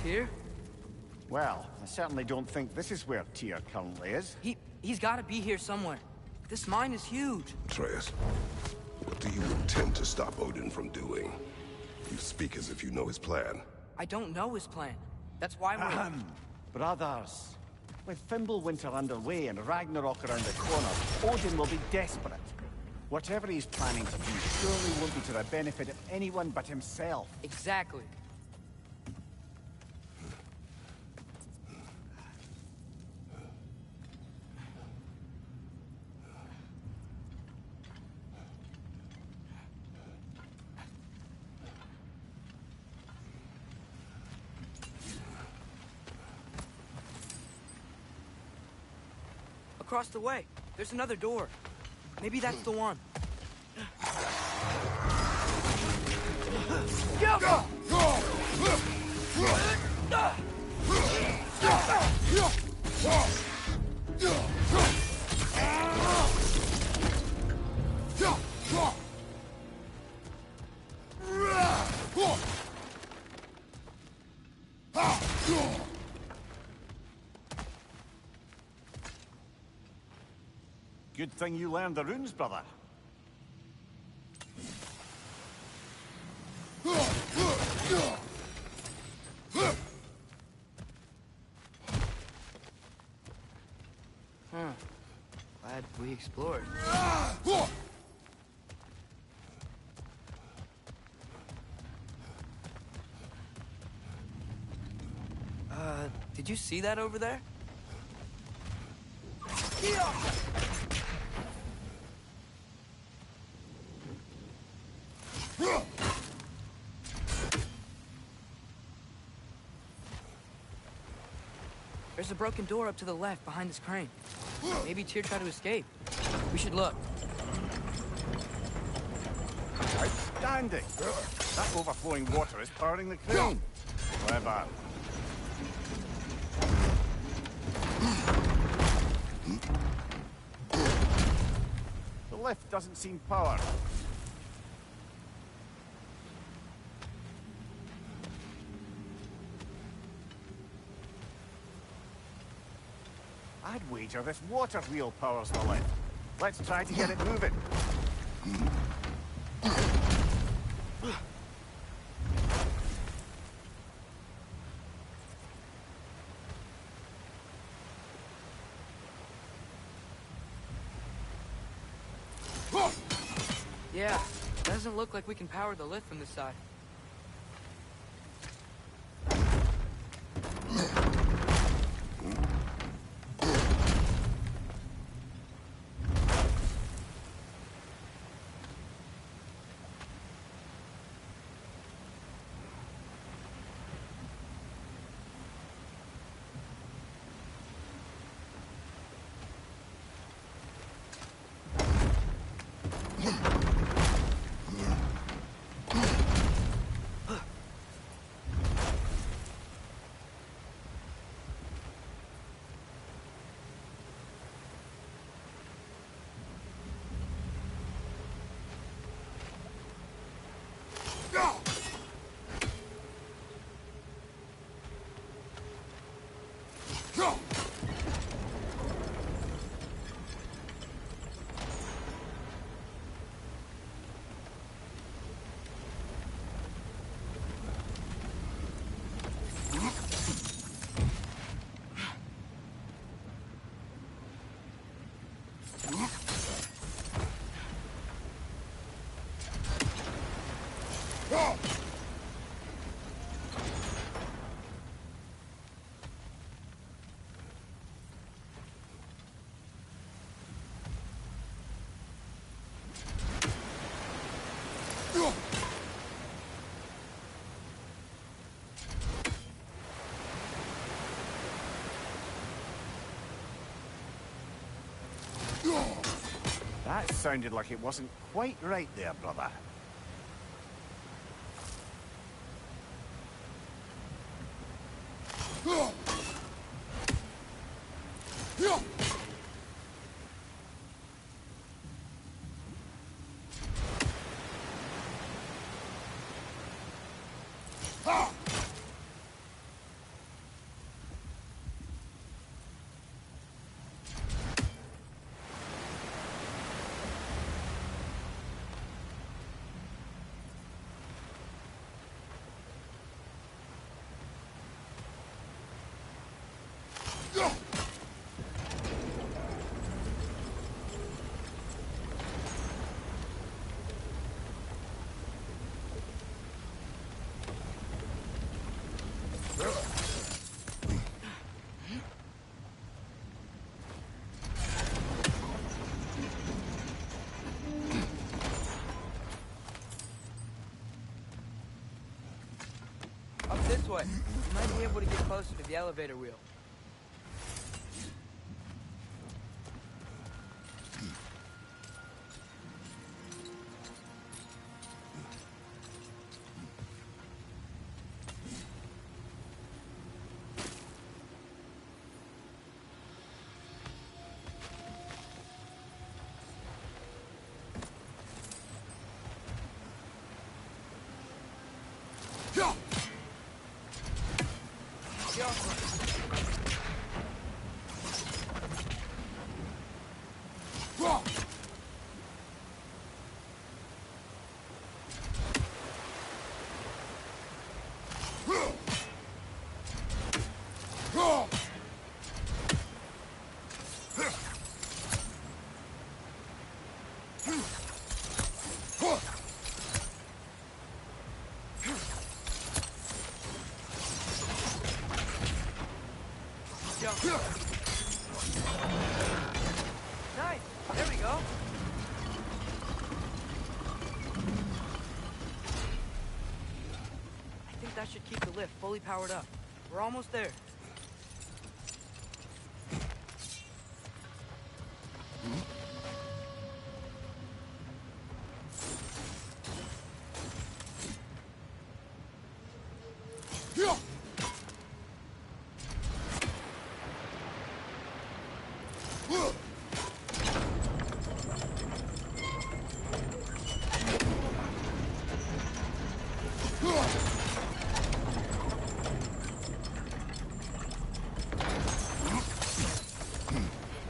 here? Well, I certainly don't think this is where Tyr currently is. He's gotta be here somewhere. This mine is huge. Atreus, what do you intend to stop Odin from doing? You speak as if you know his plan. I don't know his plan. That's why we're... Brothers, with Fimbulwinter underway and Ragnarok around the corner, Odin will be desperate. Whatever he's planning to do surely won't be to the benefit of anyone but himself. Exactly. Across the way, there's another door. Maybe that's the one. Good thing you learned the runes, brother. Glad we explored. Did you see that over there? There's a broken door up to the left behind this crane. Maybe Tyr tried to escape. We should look. Outstanding! That overflowing water is powering the crane. Clever. The lift doesn't seem powered. I'd wager this water wheel powers the lift. Let's try to get it moving. Yeah, doesn't look like we can power the lift from this side. That sounded like it wasn't quite right there, brother. This way. You might be able to get closer to the elevator wheel. Nice! There we go! I think that should keep the lift fully powered up. We're almost there.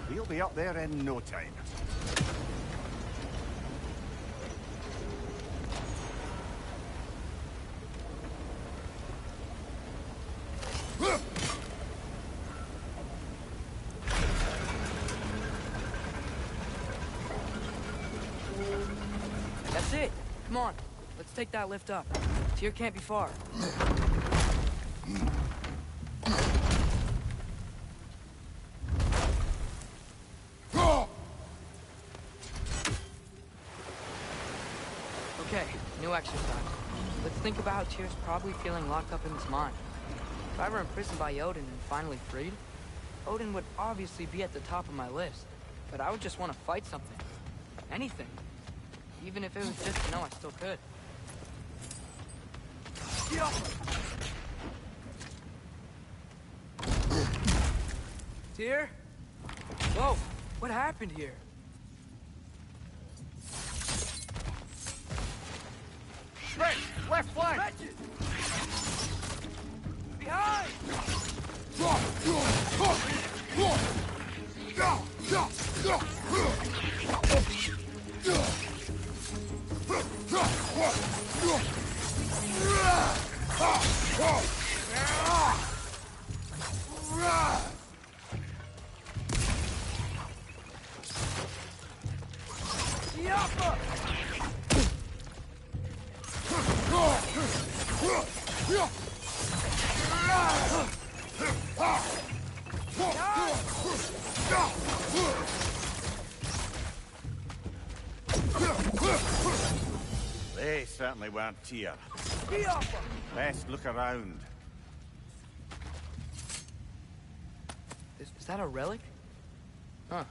We'll be up there in no time. That's it! Come on, let's take that lift up. Tyr can't be far. Okay, new exercise. Let's think about how Tyr's probably feeling locked up in his mind. If I were imprisoned by Odin and finally freed, Odin would obviously be at the top of my list. But I would just want to fight something. Anything. Even if it was just to know I still could. Tyr? Whoa, what happened here? Right! Left flank! Wretched! Behind! They certainly weren't Tyr. Best look around. Is that a relic? Huh.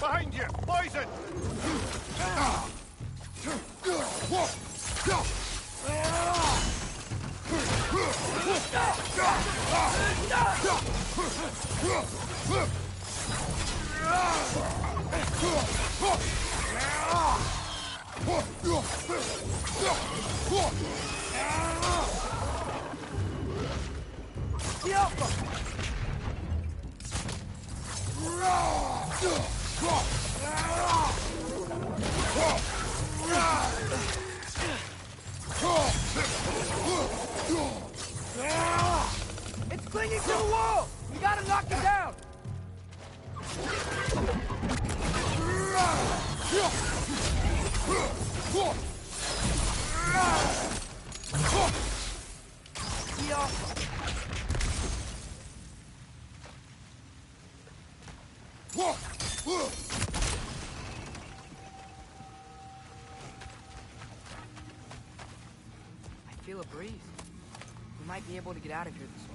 Behind you! Poison! It's clinging to the wall! We gotta knock it down! I feel a breeze. We might be able to get out of here this way.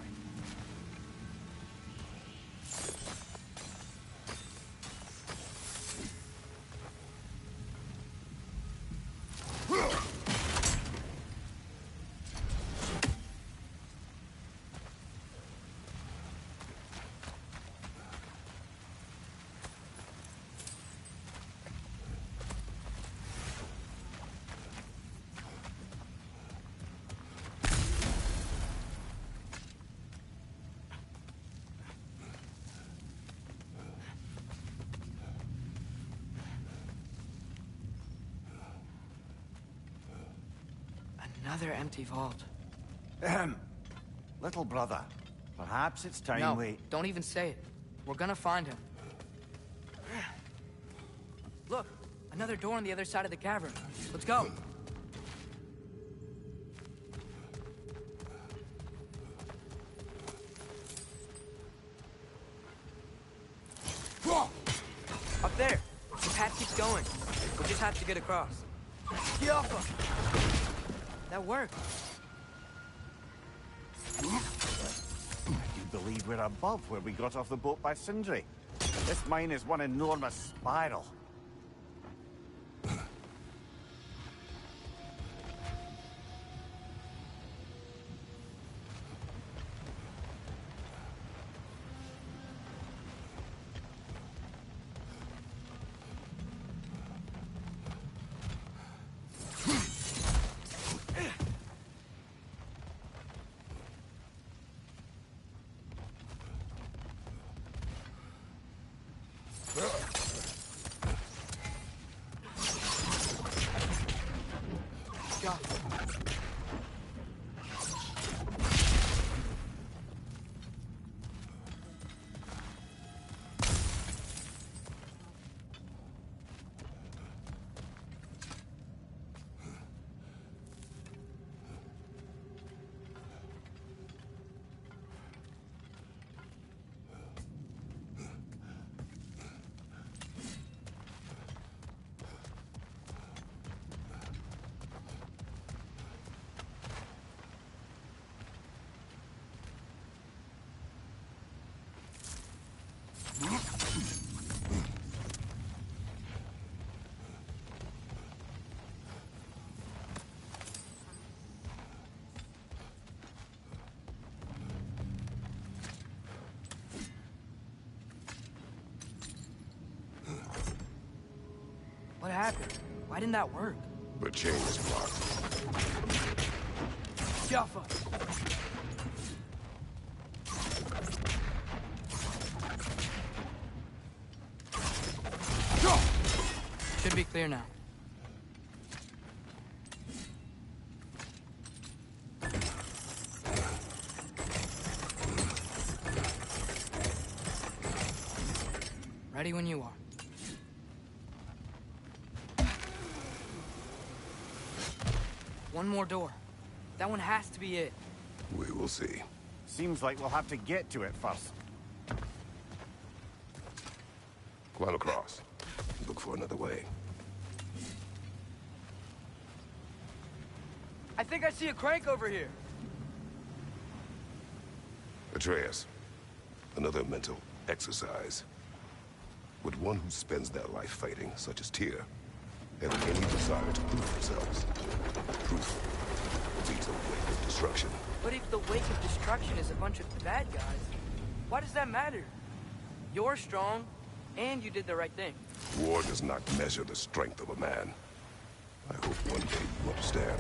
Another empty vault. Ahem. Little brother, perhaps it's time No, we... don't even say it. We're gonna find him. Look, another door on the other side of the cavern. Let's go. Up there. The path keeps going. We just have to get across. Yoppa! That worked. I do believe we're above where we got off the boat by Sindri. This mine is one enormous spiral. What happened? Why didn't that work? The chain is blocked. Jaffa! Should be clear now. Ready when you are. One more door. That one has to be it. We will see. Seems like we'll have to get to it first. Climb across. Look for another way. I think I see a crank over here. Atreus, another mental exercise. Would one who spends their life fighting, such as Tyr, have any desire to prove themselves? Proof leads a wake of destruction. But if the wake of destruction is a bunch of bad guys, why does that matter? You're strong, and you did the right thing. War does not measure the strength of a man. I hope one day you understand.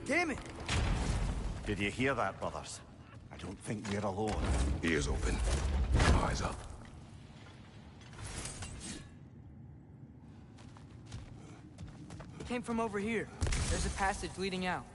Damn it! Did you hear that, brothers? I don't think we're alone. Ears open. Eyes up. It came from over here. There's a passage leading out.